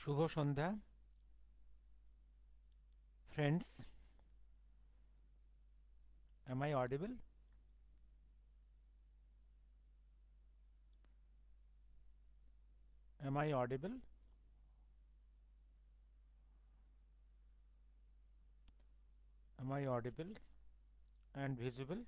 Shubho Sandhya friends. Am I audible? Am I audible? Am I audible and visible?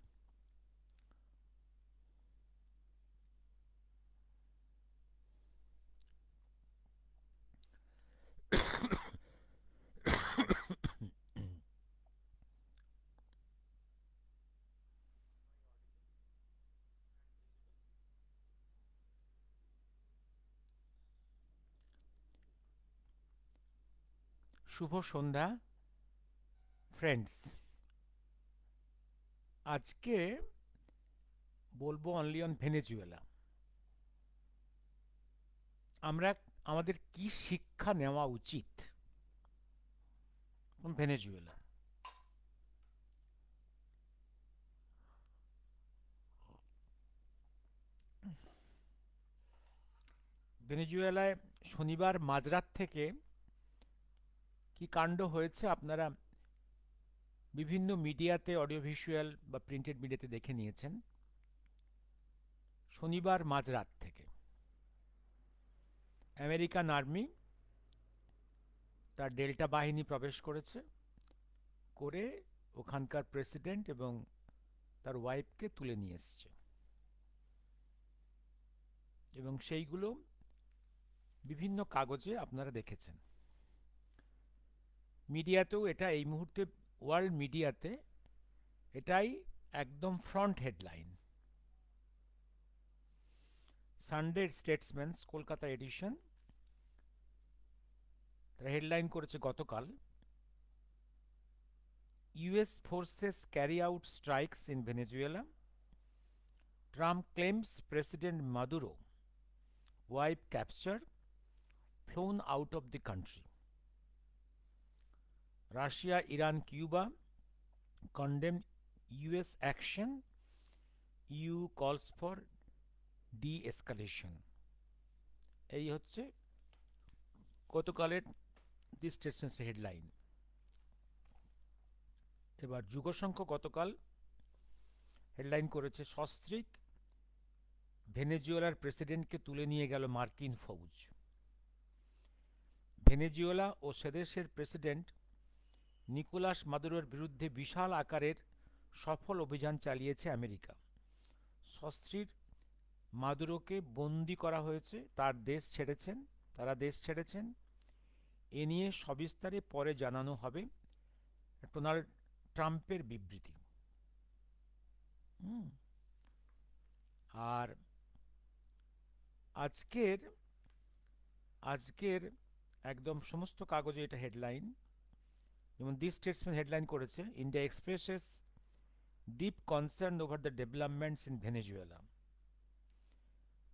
Shubho Sandhya friends. আজকে বলবো only on Venezuela. আমরা আমাদের কি শিক্ষা নেওয়া উচিত ভেনেজুয়েলা। ভেনেজুয়েলায় শনিবার মাঝরাত থেকে কি কাণ্ড হয়েছে আপনারা বিভিন্ন মিডিয়াতে, অডিও ভিজুয়াল বা প্রিন্টেড মিডিয়াতে দেখে নিয়েছেন। শনিবার মাঝরাত থেকে আমেরিকান আর্মি তার ডেল্টা বাহিনী প্রবেশ করেছে, করে ওখানকার প্রেসিডেন্ট এবং তার ওয়াইফকে তুলে নিয়ে এসছে, এবং সেইগুলো বিভিন্ন কাগজে আপনারা দেখেছেন। মিডিয়াতেও এটা এই মুহূর্তে, ওয়ার্ল্ড মিডিয়াতে এটাই একদম front headline. Sunday Statesman Kolkata edition তারা হেডলাইন করেছে গতকাল, US forces carry out strikes in Venezuela, Trump claims president Maduro wife capture, flown out of the country. Russia, Iran, Cuba condemn US action, EU calls for de-escalation. এই হচ্ছে গতকালের দি স্টেটসম্যানের headline. এবার যুগসংঘ গতকাল headline করেছে, সস্ত্রীক ভেনেজুয়েলার প্রেসিডেন্টকে তুলে নিয়ে গেল মার্কিন ফৌজ। ভেনেজুয়েলা ও সেদেশের প্রেসিডেন্ট নিকোলাস মাদুরোর বিরুদ্ধে বিশাল আকারের সফল অভিযান চালিয়েছে আমেরিকা। সস্ত্রীক মাদুরোকে বন্দি করা হয়েছে, তারা দেশ ছেড়েছেন। এ নিয়ে সবিস্তারে পরে জানানো হবে। ডোনাল্ড ট্রাম্পের বিবৃতি। আর আজকের আজকের একদম সমস্ত কাগজে এটা হেডলাইন। যেমন দি স্টেটসম্যান হেডলাইন করেছে, India expresses deep concern over the developments in Venezuela,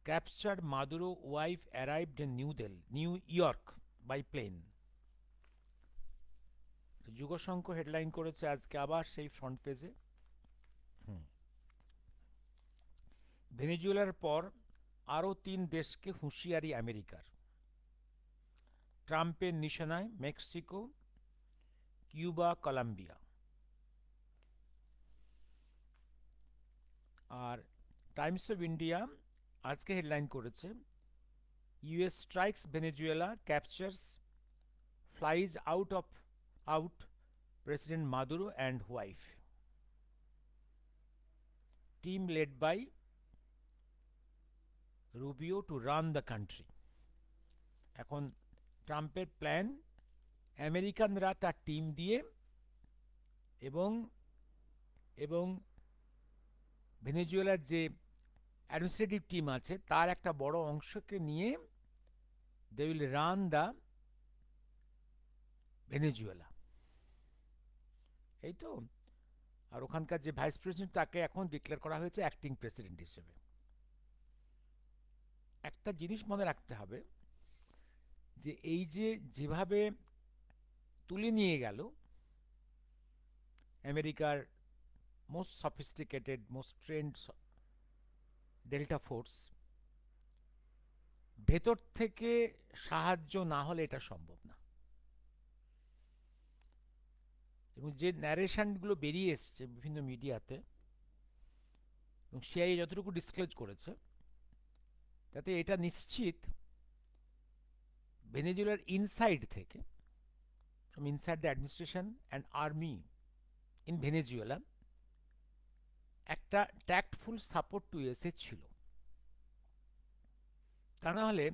captured Maduro wife arrived in New York by plane. যুগসংঘ হেডলাইন করেছে আজকে আবার সেই ফ্রন্ট পেজে, ভেনেজুয়েলার পর আরও 3 দেশকে হুঁশিয়ারি আমেরিকার। ট্রাম্পের নিশানায় মেক্সিকো, কিউবা, কলম্বিয়া। আর টাইমস অফ ইন্ডিয়া আজকে হেডলাইন করেছে, US strikes Venezuela, captures flies out president Maduro and wife, team led by Rubio to run the country. এখন ট্রাম্পের প্ল্যান, আমেরিকানরা তার টিম দিয়ে এবং এবং ভেনেজুয়েলার যে অ্যাডমিনিস্ট্রেটিভ টিম আছে তার একটা বড় অংশকে নিয়ে they will run the Venezuela, এই তো। আর ওখানকার যে ভাইস প্রেসিডেন্ট তাকে এখন ডিক্লেয়ার করা হয়েছে অ্যাক্টিং প্রেসিডেন্ট হিসেবে। একটা জিনিস মনে রাখতে হবে, যে এই যেভাবে তুলে নিয়ে গেল আমেরিকার most sophisticated, most trend delta force, ভেতর থেকে সাহায্য না হলে এটা সম্ভব না। এবং যে ন্যারেশনগুলো বেরিয়ে এসছে বিভিন্ন মিডিয়াতে, এবং সিআইএ যতটুকু ডিসক্লোজ করেছে, তাতে এটা নিশ্চিত ভেনেজুয়েলার ইনসাইড থেকে, from inside the administration and army in Venezuela, একটা ট্যাক্টফুল সাপোর্ট টু ইউএসএ ছিল। তা না হলে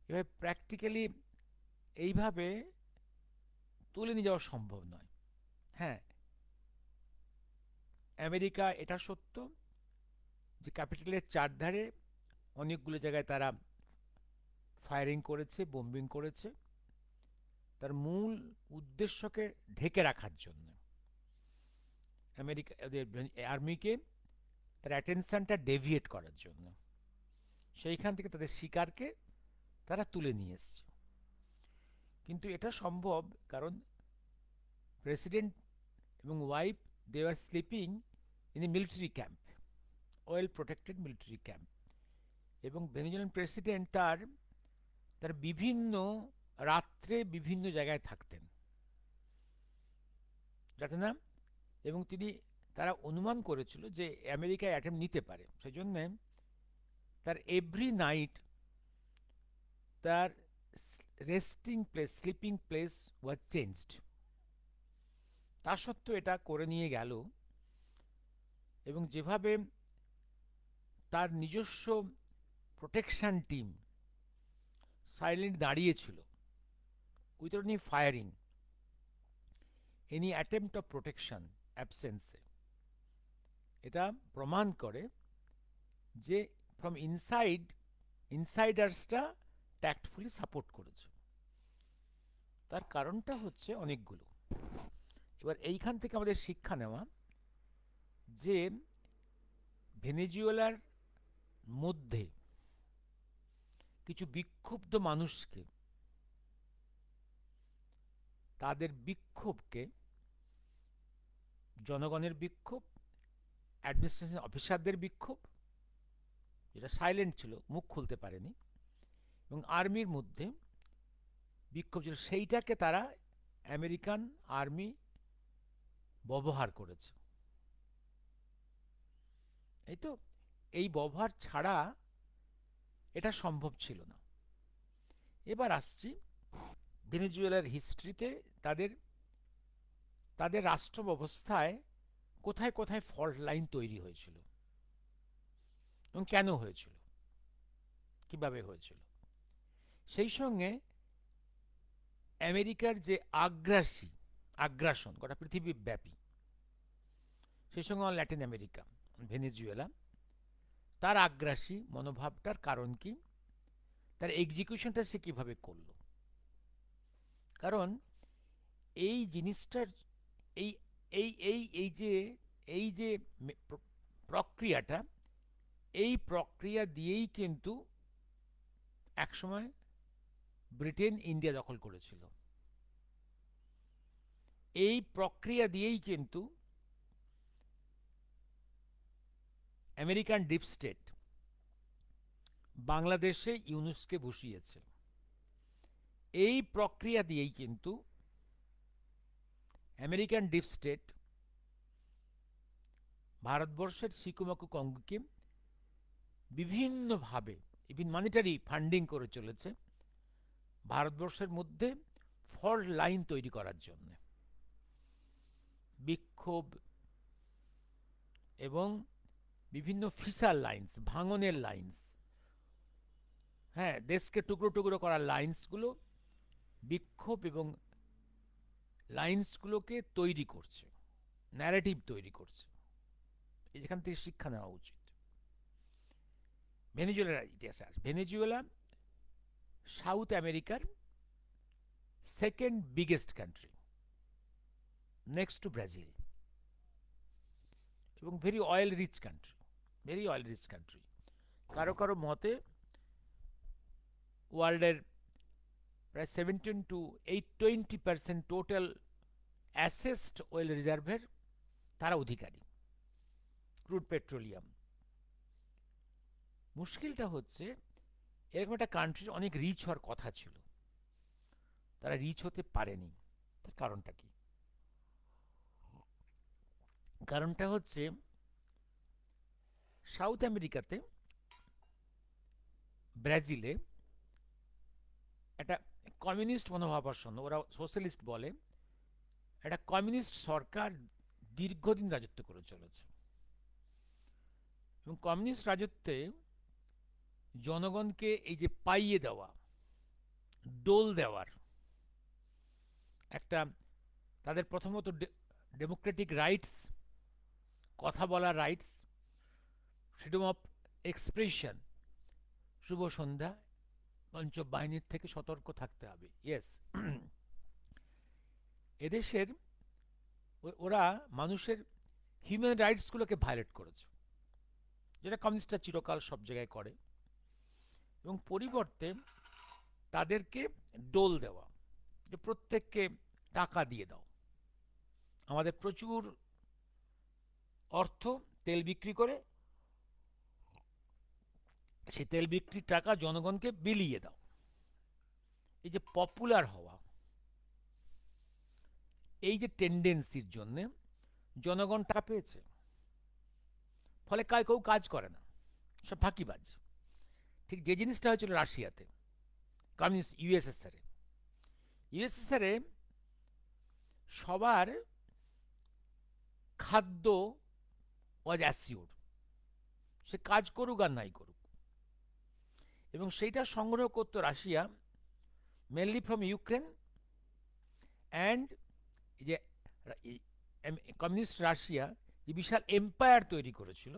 এভাবে প্র্যাকটিক্যালি এইভাবে তুলে নিয়ে যাওয়া সম্ভব নয়। হ্যাঁ, আমেরিকা এটা সত্য যে ক্যাপিটালের চারধারে অনেকগুলো জায়গায় তারা ফায়ারিং করেছে, বোম্বিং করেছে, তার মূল উদ্দেশ্যকে ঢেকে রাখার জন্য, আমেরিকা ওদের আর্মিকে তার অ্যাটেনশনটা ডেভিয়েট করার জন্য, সেইখান থেকে তাদের শিকারকে তারা তুলে নিয়ে এসছে। কিন্তু এটা সম্ভব কারণ প্রেসিডেন্ট এবং wife, they are sleeping in a military camp, well protected military camp, এবং ভেনেজুয়েলান প্রেসিডেন্ট তার তার বিভিন্ন রাত্রে বিভিন্ন জায়গায় থাকতেন যাতে না, এবং তারা অনুমান করেছিল যে আমেরিকায় অ্যাটেম্প নিতে পারে, সেই জন্যে তার এভরি নাইট তার resting place, sleeping place was changed. তা সত্ত্বেও এটা করে নিয়ে গেল, এবং যেভাবে তার নিজস্ব প্রোটেকশন টিম সাইলেন্ট দাঁড়িয়েছিল without any firing, any attempt of protection অ্যাবসেন্সে, এটা প্রমাণ করে যে ফ্রম ইনসাইডার্সটা ট্যাক্টফুলি সাপোর্ট করেছে। তার কারণটা হচ্ছে অনেকগুলো। এবার এইখান থেকে আমাদের শিক্ষা নেওয়া যে ভেনেজুয়েলার মধ্যে কিছু বিক্ষুব্ধ মানুষকে, তাদের বিক্ষোভকে, জনগণের বিক্ষোভ, অ্যাডমিনিস্ট্রেশন অফিসারদের বিক্ষোভ যেটা সাইলেন্ট ছিল, মুখ খুলতে পারেনি, এবং আর্মির মধ্যে বিক্ষোভ ছিল, সেইটাকে তারা আমেরিকান আর্মি ব্যবহার করেছে। এই তো, এই ব্যবহার ছাড়া এটা সম্ভব ছিল না। এবার আসছি ভেনেজুয়েলার হিস্ট্রিতে, তাদের তাদের রাষ্ট্র ব্যবস্থায় কোথায় কোথায় ফল্ট লাইন তৈরি হয়েছিল এবং কেন হয়েছিল, কিভাবে হয়েছিল। সেই সঙ্গে আমেরিকার যে আগ্রাসন গোটা পৃথিবীব্যাপী, সেই সঙ্গে ল্যাটিন আমেরিকা, ভেনেজুয়েলা, তার আগ্রাসী মনোভাবটার কারণ কি, তার এক্সিকিউশনটা সে কিভাবে করল। কারণ এই জিনিসটার এই এই এই এই যে এই যে প্রক্রিয়াটা, এই প্রক্রিয়া দিয়েই কিন্তু একসময় ব্রিটেন ইন্ডিয়া দখল করেছিল। এই প্রক্রিয়া দিয়েই কিন্তু আমেরিকান ডিপ স্টেট বাংলাদেশে ইউনুসকে বসিয়েছে। এই প্রক্রিয়া দিয়েই কিন্তু আমেরিকান ডিপ স্টেট ভারতবর্ষের সিকুমাকু কঙ্গোকে বিভিন্নভাবে ইভিন মনিটারি ফান্ডিং করে চলেছে ভারতবর্ষের মধ্যে ফল্ট লাইন তৈরি করার জন্য। বিক্ষোভ এবং বিভিন্ন ফিসার লাইন্স, ভাঙনের লাইন্স, হ্যাঁ, দেশকে টুকরো টুকরো করার লাইন্সগুলো, বিক্ষোভ এবং লাইন্সগুলোকে তৈরি করছে, ন্যারেটিভ তৈরি করছে। এখান থেকে শিক্ষা নেওয়া উচিত। ভেনেজুয়েলার ইতিহাসে আছে। ভেনেজুয়েলা সাউথ আমেরিকার second biggest country, next to Brazil, এবং very oil rich country, very oil rich country. কারো কারো মতে ওয়ার্ল্ডের প্রায় 17 to 20% টোটাল অ্যাসেসড অয়েল রিজার্ভের তারা অধিকারী, ক্রুড পেট্রোলিয়াম। মুশকিলটা হচ্ছে এরকম একটা কান্ট্রির অনেক রিচ হওয়ার কথা ছিল, তারা রিচ হতে পারেনি। তার কারণটা কি? কারণটা হচ্ছে সাউথ আমেরিকাতে, ব্রাজিলে একটা কমিউনিস্ট মনোভাবাপন্ন, ওরা সোশ্যালিস্ট বলে, একটা কমিউনিস্ট সরকার দীর্ঘদিন রাজত্ব করে চলেছে। এবং কমিউনিস্ট রাজত্বে জনগণকে এই যে পাইয়ে দেওয়া, ডোল দেওয়ার একটা, তাদের প্রথমত ডেমোক্রেটিক রাইটস, কথা বলার রাইটস, ফ্রিডম অফ এক্সপ্রেশন, শুভ সন্ধ্যা, পঞ্চ বাহিনীর থেকে সতর্ক থাকতে হবে। ইয়েস, এদেশের ওরা মানুষের হিউম্যান রাইটসগুলোকে ভায়োলেট করেছে, যেটা কমিউনিস্টরা চিরকাল সব জায়গায় করে। এবং পরিবর্তে তাদেরকে ডোল দেওয়া, যে প্রত্যেককে টাকা দিয়ে দাও, আমাদের প্রচুর অর্থ তেল বিক্রি করে, সেই তেল বিক্রির টাকা জনগণকে বিলিয়ে দাও। এই যে পপুলার হওয়া, এই যে টেন্ডেন্সির জন্যে জনগণ টাকা পেয়েছে, ফলে কেউ কাজ করে না, সব ফাঁকিবাজ। ঠিক যে জিনিসটা হয়েছিল রাশিয়াতে, কমিউনিস্ট ইউএসএসআরে। ইউএসএসআরে সবার খাদ্য ওয়াজ অ্যাসিওর, সে কাজ করুক আর নাই করুক। এবং সেইটা সংগ্রহ করতো Russia, mainly from Ukraine and, যে কমিউনিস্ট রাশিয়া যে বিশাল এম্পায়ার তৈরি করেছিল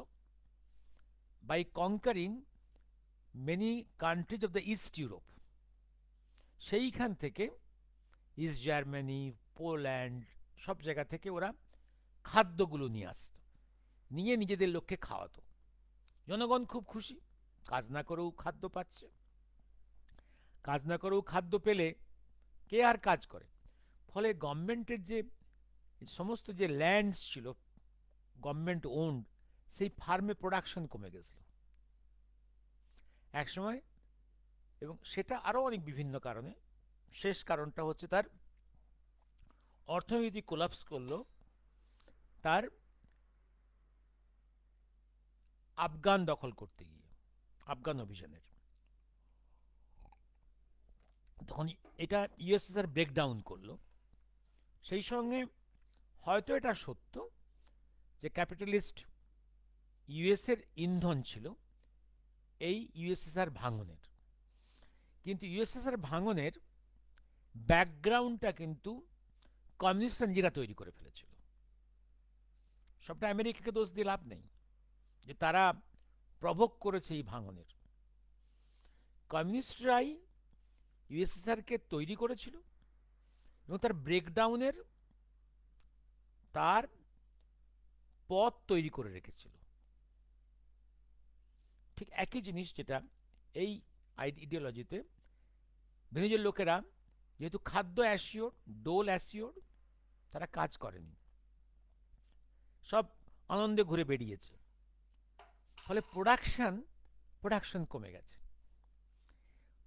by conquering many countries of the East Europe, সেইখান থেকে ইস্ট জার্মানি, পোল্যান্ড, সব জায়গা থেকে ওরা খাদ্যগুলো নিয়ে আসত, নিয়ে নিজেদের লোককে খাওয়াতো। জনগণ খুব খুশি, কাজ না করেও খাদ্য পাচ্ছে। কাজ না করেও খাদ্য পেলে কে আর কাজ করে? ফলে গভর্নমেন্টের যে সমস্ত যে ল্যান্ডস ছিল গভর্নমেন্ট ওন্ড, সেই ফার্মে প্রোডাকশন কমে গেছিল একসময়। এবং সেটা আরও অনেক বিভিন্ন কারণে, শেষ কারণটা হচ্ছে তার অর্থনীতি কোলাপস করলো তার আফগান দখল করতে গিয়ে, আফগান অভিযানের। তখন এটা ইউএসএসআর ব্রেকডাউন করলো। সেই সঙ্গে হয়তো এটা সত্য যে ক্যাপিটালিস্ট ইউএসের ইন্ধন ছিল এই ইউএসএসআর ভাঙনের, কিন্তু ইউএসএসআর ভাঙনের ব্যাকগ্রাউন্ডটা কিন্তু কমিউনিস্টরা নিজেরা তৈরি করে ফেলেছিল। সবটা আমেরিকাকে দোষ দিয়ে লাভ নেই যে তারা প্রভোগ করেছে এই ভাঙনের। কমিউনিস্টরাই ইউএসএসআরকে তৈরি করেছিল এবং তার ব্রেকডাউনের তার পথ তৈরি করে রেখেছিল। ঠিক একই জিনিস যেটা এই আইডিওলজিতে ভেনেজুয়েলার লোকেরা, যেহেতু খাদ্য অ্যাসিওর, ডোল অ্যাসিওর, তারা কাজ করেনি, সব আনন্দে ঘুরে বেরিয়েছে। ফলে প্রোডাকশন কমে গেছে,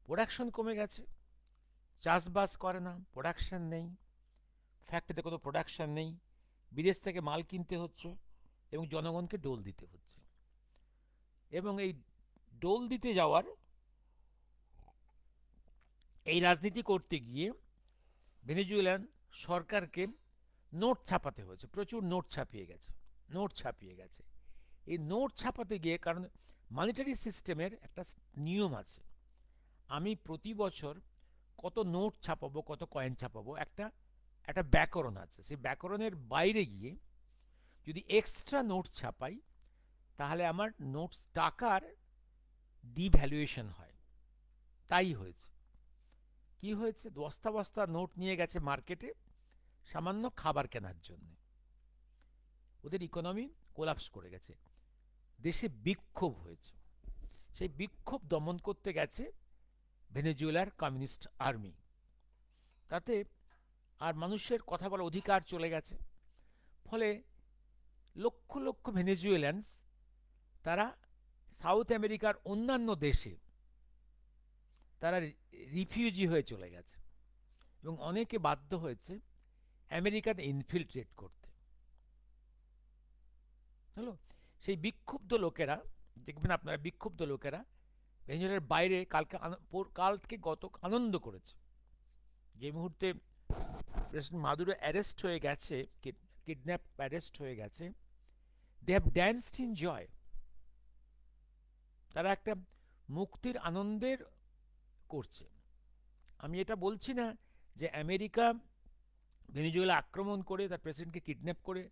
প্রোডাকশন কমে গেছে, চাষবাস করে না, প্রোডাকশন নেই, ফ্যাক্টরিতে কোনো প্রোডাকশন নেই, বিদেশ থেকে মাল কিনতে হচ্ছে এবং জনগণকে ডোল দিতে হচ্ছে। এবং এই ডোল দিতে যাওয়ার, এই রাজনীতি করতে গিয়ে ভেনেজুয়েলান সরকারকে নোট ছাপাতে হয়েছে, প্রচুর নোট ছাপিয়ে গেছে, নোট ছাপিয়ে গেছে। এই নোট ছাপাতে গিয়ে, কারণ মানিটারি সিস্টেমের একটা নিয়ম আছে, আমি প্রতি বছর কত নোট ছাপাবো, কত কয়েন ছাপাবো, একটা একটা ব্যাকরণ আছে। সেই ব্যাকরণের বাইরে গিয়ে যদি এক্সট্রা নোট ছাপাই, তাহলে আমার নোটস টাকার ডিভ্যালুয়েশন হয়। তাই হয়েছে। কি হয়েছে? বস্তা বস্তা নোট নিয়ে গেছে মার্কেটে সামান্য খাবার কেনার জন্য। ওদের ইকোনমি কোলাপস করে গেছে, দেশে বিক্ষোভ হয়েছে। সেই বিক্ষোভ দমন করতে গেছে ভেনেজুয়েলার কমিউনিস্ট আর্মি। তাতে আর মানুষের কথা বলার অধিকার চলে গেছে। ফলে লক্ষ লক্ষ ভেনেজুয়েলান্স তারা সাউথ আমেরিকার অন্যান্য দেশে তারা রিফিউজি হয়ে চলে গেছে এবং অনেকে বাধ্য হয়েছে আমেরিকাতে ইনফিলট্রেট করতে। হলো, সেই বিক্ষুব্ধ লোকেরা, দেখবেন আপনারা, বিক্ষুব্ধ লোকেরা ভেনেজুয়েলার বাইরে কাল থেকে গত আনন্দ করেছে। যে মুহূর্তে প্রেসিডেন্ট মাদুরো অ্যারেস্ট হয়ে গেছে, কিডন্যাপ অ্যারেস্ট হয়ে গেছে, they have danced in joy. তারা একটা মুক্তির আনন্দের করছে। আমি এটা বলছি না যে আমেরিকা ভেনেজুয়েলা আক্রমণ করে তার প্রেসিডেন্টকে কিডন্যাপ করে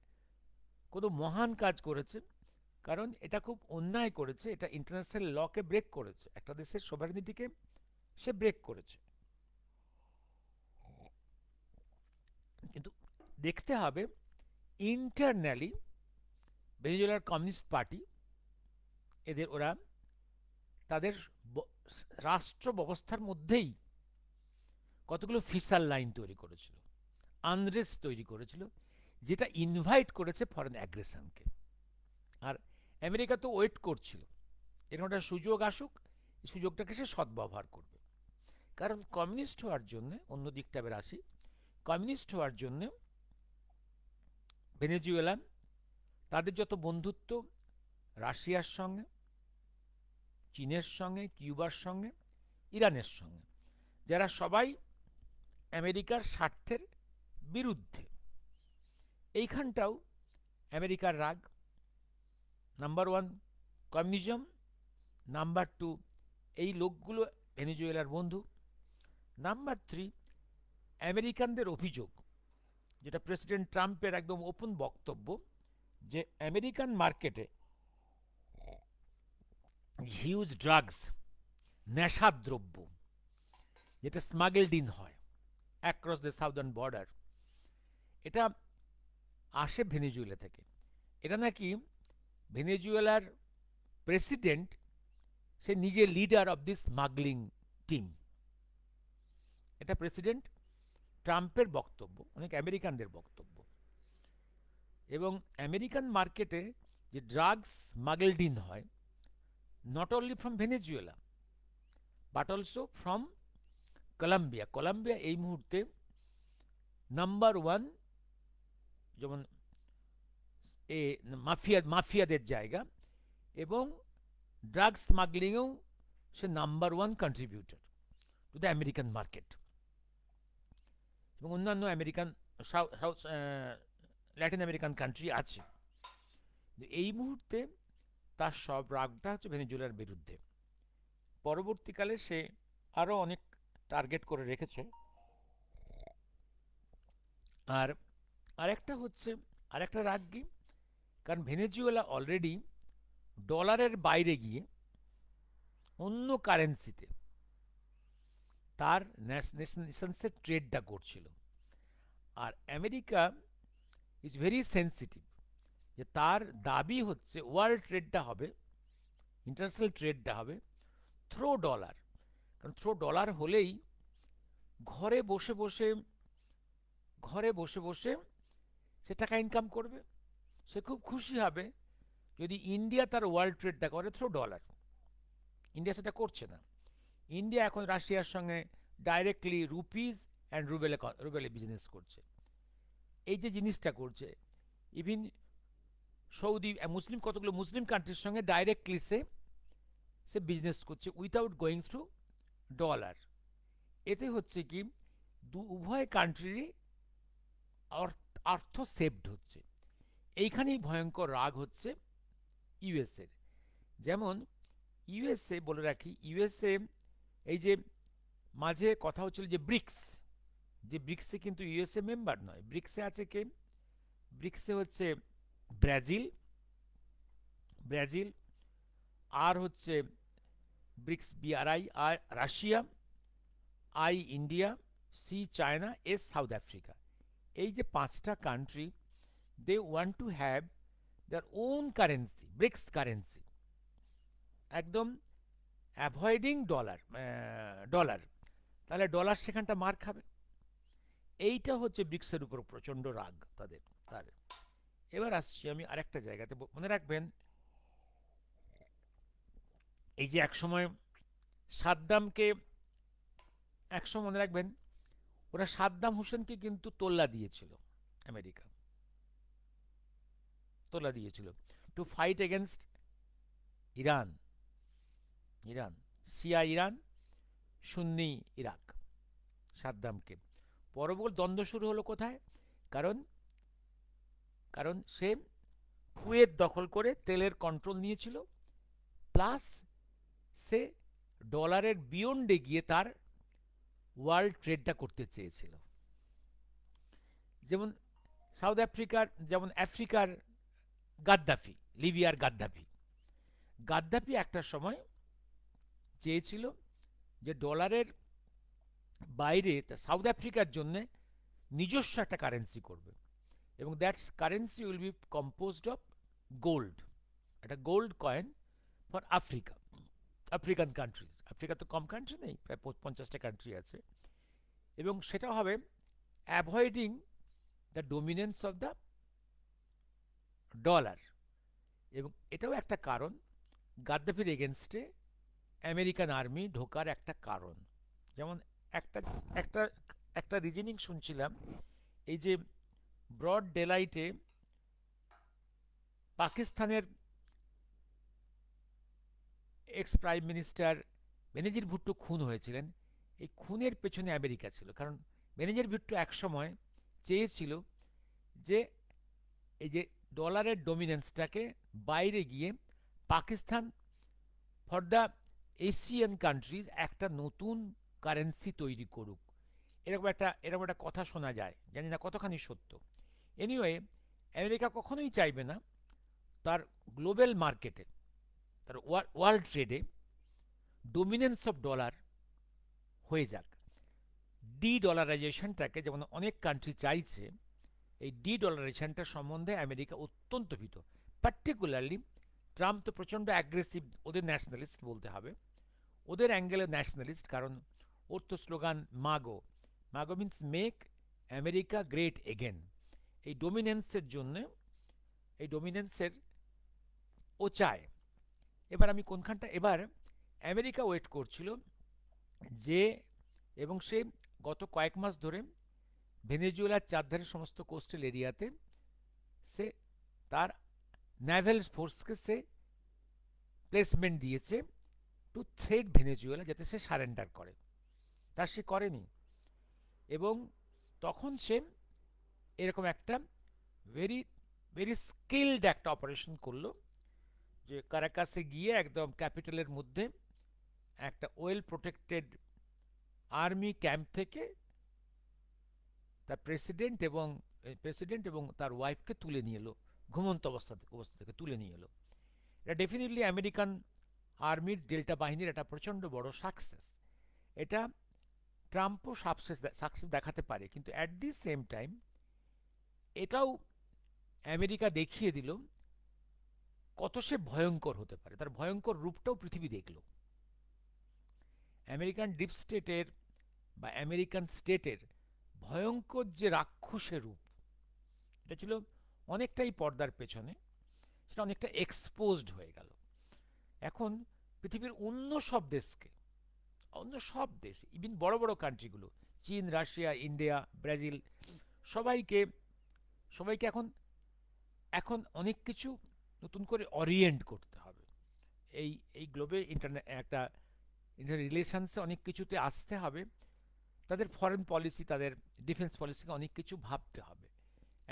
কোনো মহান কাজ করেছে, কারণ এটা খুব অন্যায় করেছে, এটা ইন্টারন্যাশনাল লকে ব্রেক করেছে, একটা দেশের সোভারেনিটিকে সে ব্রেক করেছে। কিন্তু দেখতে হবে ইন্টারনালি ভেনেজুয়েলার কমিউনিস্ট পার্টি, ওরা তাদের রাষ্ট্র ব্যবস্থার মধ্যেই কতগুলো ফিসাল লাইন তৈরি করেছিল, আনরেস্ট তৈরি করেছিল, যেটা ইনভাইট করেছে ফরেন অ্যাগ্রেশনকে। আর আমেরিকা তো ওয়েট করছিল এরকম একটা সুযোগ আসুক, এই সুযোগটাকে সে সদ্ব্যবহার করবে। কারণ কমিউনিস্ট হওয়ার জন্য, অন্য দিকটা এবার আসি, কমিউনিস্ট হওয়ার জন্য ভেনেজুয়েলা তাদের যত বন্ধুত্ব রাশিয়ার সঙ্গে, চীনের সঙ্গে, কিউবার সঙ্গে, ইরানের সঙ্গে, যারা সবাই আমেরিকার স্বার্থের বিরুদ্ধে, এইখানটাও আমেরিকার রাগ। Number one communism, number two এই লোকগুলো ভেনেজুয়েলার বন্ধু, নাম্বার থ্রি আমেরিকানদের অভিযোগ, যেটা প্রেসিডেন্ট ট্রাম্পের একদম ওপেন বক্তব্য, যে আমেরিকান মার্কেটে হিউজ ড্রাগস, নেশাদ্রব্য, যেটা স্মাগলড ইন হয় অ্যাক্রস দ্য সাউদার্ন বর্ডার, এটা আসে ভেনেজুয়েলা থেকে। এটা নাকি ভেনেজুয়েলার প্রেসিডেন্ট, সে নিজে leader of this smuggling team. এটা প্রেসিডেন্ট ট্রাম্পের বক্তব্য, অনেক আমেরিকানদের বক্তব্য। এবং আমেরিকান মার্কেটে যে ড্রাগস স্মাগলড ইন হয়, not only from Venezuela but also from Colombia. Colombia এই মুহূর্তে নাম্বার ওয়ান, যেমন মাফিয়াদের জায়গা, এবং ড্রাগ স্মাগলিংয়েও সে number one contributor to the American market. এবং অন্যান্য আমেরিকান, ল্যাটিন আমেরিকান কান্ট্রি আছে। এই মুহূর্তে তার সব রাগটা হচ্ছে ভেনেজুয়েলার বিরুদ্ধে। পরবর্তীকালে সে আরও অনেক টার্গেট করে রেখেছে। আর আরেকটা হচ্ছে, আরেকটা রাগ কি, কারণ ভেনেজুয়েলা অলরেডি ডলারের বাইরে গিয়ে অন্য কারেন্সিতে তার নেশনসের ট্রেডটা করছিল। আর আমেরিকা ইজ ভেরি সেন্সিটিভ, যে তার দাবি হচ্ছে ওয়ার্ল্ড ট্রেডটা হবে, ইন্টারন্যাশনাল ট্রেডটা হবে থ্রো ডলার। কারণ থ্রো ডলার হলেই ঘরে বসে বসে, ঘরে বসে বসে সে টাকা ইনকাম করবে। সে খুব খুশি হবে যদি ইন্ডিয়া তার ওয়ার্ল্ড ট্রেডটা করে থ্রো ডলার। ইন্ডিয়া সেটা করছে না। ইন্ডিয়া এখন রাশিয়ার সঙ্গে ডাইরেক্টলি রুপিস অ্যান্ড রুবেলে বিজনেস করছে। এই যে জিনিসটা করছে, ইভিন সৌদি, মুসলিম, কতগুলো মুসলিম কান্ট্রির সঙ্গে ডাইরেক্টলি সে বিজনেস করছে উইথাউট গোয়িং থ্রু ডলার। এতে হচ্ছে কি, উভয় কান্ট্রিরই অর্থ সেভড হচ্ছে। এইখানেই ভয়ঙ্কর রাগ হচ্ছে ইউএসএর। যেমন ইউএসএ, বলে রাখি, ইউএসএ এই যে মাঝে কথা হচ্ছিল যে ব্রিক্স, যে ব্রিক্সে কিন্তু ইউএসএ মেম্বার নয়। ব্রিক্সে আছে কে? ব্রিক্সে হচ্ছে ব্রাজিল, ব্রাজিল, আর হচ্ছে ব্রিক্স BRI, আর Russia, I India, C China, S South Africa. এই যে পাঁচটা country, they want to have their own currency, BRICS currency, একদম অ্যাভয়েডিং ডলার। ডলার, তাহলে ডলার সেখানটা মার খাবে। এইটা হচ্ছে ব্রিক্সের উপর প্রচণ্ড রাগ তাদের। এবার আসছি আমি আরেকটা জায়গাতে। মনে রাখবেন, এই যে একসময় সাদ্দামকে একসময় মনে রাখবেন, ওরা সাদ্দাম হোসেনকে কিন্তু তোল্লা দিয়েছিল, আমেরিকা তোলা দিয়েছিল, to fight against Iran. Iran, শিয়া ইরান, সুন্নি ইরাক, সাদ্দামকে। পরবর্তী দ্বন্দ্ব শুরু হলো কোথায়? কারণ কারণ সে কুয়েত দখল করে তেলের কন্ট্রোল নিয়েছিল, প্লাস সে ডলারের বিয়ন্ডে গিয়ে তার ওয়ার্ল্ড ট্রেডটা করতে চেয়েছিল। যেমন সাউথ আফ্রিকার, যেমন আফ্রিকার গাদ্দাফি, লিবিয়ার গাদ্দাফি। গাদ্দাফি একটা সময় চেয়েছিল যে ডলারের বাইরে সাউথ আফ্রিকার জন্য নিজস্ব একটা কারেন্সি করবে, এবং that's currency will be composed of gold, একটা gold coin for Africa, African countries. Africa তো কম কান্ট্রি নেই, প্রায় 50টা কান্ট্রি আছে, এবং সেটা হবে avoiding the dominance of the dollar. এবং এটাও একটা কারণ গাদ্দাফির এগেনস্টে আমেরিকান আর্মি ঢোকার একটা কারণ। যেমন একটা একটা একটা রিজনিং শুনছিলাম, এই যে ব্রড ডেলাইটে পাকিস্তানের এক্স প্রাইম মিনিস্টার বেনজির ভুট্টো খুন হয়েছিলেন, এই খুনের পেছনে আমেরিকা ছিল। কারণ বেনজির ভুট্টো একসময় চেয়েছিল যে এই যে ডলারের ডোমিনেন্সটাকে বাইরে গিয়ে Pakistan for the Asian countries একটা নতুন কারেন্সি তৈরি করুক। এরকম একটা কথা শোনা যায়, জানি না কতখানি সত্য। এনিওয়ে, আমেরিকা কখনোই চাইবে না তার গ্লোবাল মার্কেটে, তার ওয়ার্ল্ড ট্রেডে ডোমিনেন্স অফ ডলার হয়ে যাক। ডি ডলারাইজেশনটাকে যেমন অনেক কান্ট্রি চাইছে, এই ডি ডলারাইজেশনটা সম্বন্ধে আমেরিকা অত্যন্ত ভীত। পার্টিকুলারলি ট্রাম্প তো প্রচণ্ড অ্যাগ্রেসিভ, ওদের ন্যাশনালিস্ট বলতে হবে, ওদের অ্যাঙ্গেলে ন্যাশনালিস্ট। কারণ ওর তো স্লোগান মাগো, মাগো means make America great again. এই ডোমিনেন্সের জন্য, এই ডোমিনেন্সের ও চায়। এবার আমি কোনখানটা, এবার আমেরিকা ওয়েট করছিল যে, এবং সে গত কয়েক মাস ধরে ভেনেজুয়েলার চারধারের সমস্ত কোস্টাল এরিয়াতে সে তার নেভেল ফোর্সকে সে প্লেসমেন্ট দিয়েছে টু থ্রেড ভেনেজুয়েলা, যাতে সে সারেন্ডার করে। তা সে করেনি, এবং তখন সে এরকম একটা ভেরি ভেরি স্কিলড একটা অপারেশন করলো, যে কারাকাসে গিয়ে একদম ক্যাপিটালের মধ্যে একটা ওয়েল প্রোটেক্টেড আর্মি ক্যাম্প থেকে তার প্রেসিডেন্ট এবং তার ওয়াইফকে তুলে নিয়ে এলো, ঘুমন্ত অবস্থা থেকে তুলে নিয়ে এলো। এটা ডেফিনেটলি আমেরিকান আর্মির ডেল্টা বাহিনীর একটা প্রচণ্ড বড় সাকসেস। এটা ট্রাম্পও সাকসেস দেখাতে পারে, কিন্তু অ্যাট দি সেম টাইম এটাও আমেরিকা দেখিয়ে দিল কত সে ভয়ঙ্কর হতে পারে। তার ভয়ঙ্কর রূপটাও পৃথিবী দেখল। আমেরিকান ডিপ স্টেটের বা আমেরিকান স্টেটের ভয়ঙ্কর যে রাক্ষসের রূপ, এটা ছিল অনেকটাই পর্দার পেছনে, সেটা অনেকটা এক্সপোজড হয়ে গেল। এখন পৃথিবীর অন্য সব দেশ, ইভিন বড় বড় কান্ট্রিগুলো, চীন, রাশিয়া, ইন্ডিয়া, ব্রাজিল, সবাইকে সবাইকে এখন এখন অনেক কিছু নতুন করে অরিয়েন্ট করতে হবে। এই এই গ্লোবে ইন্টারনেট একটা ইন্টার রিলেশনসে অনেক কিছুতে আসতে হবে। তাদের ফরেন পলিসি, তাদের ডিফেন্স পলিসিকে অনেক কিছু ভাবতে হবে।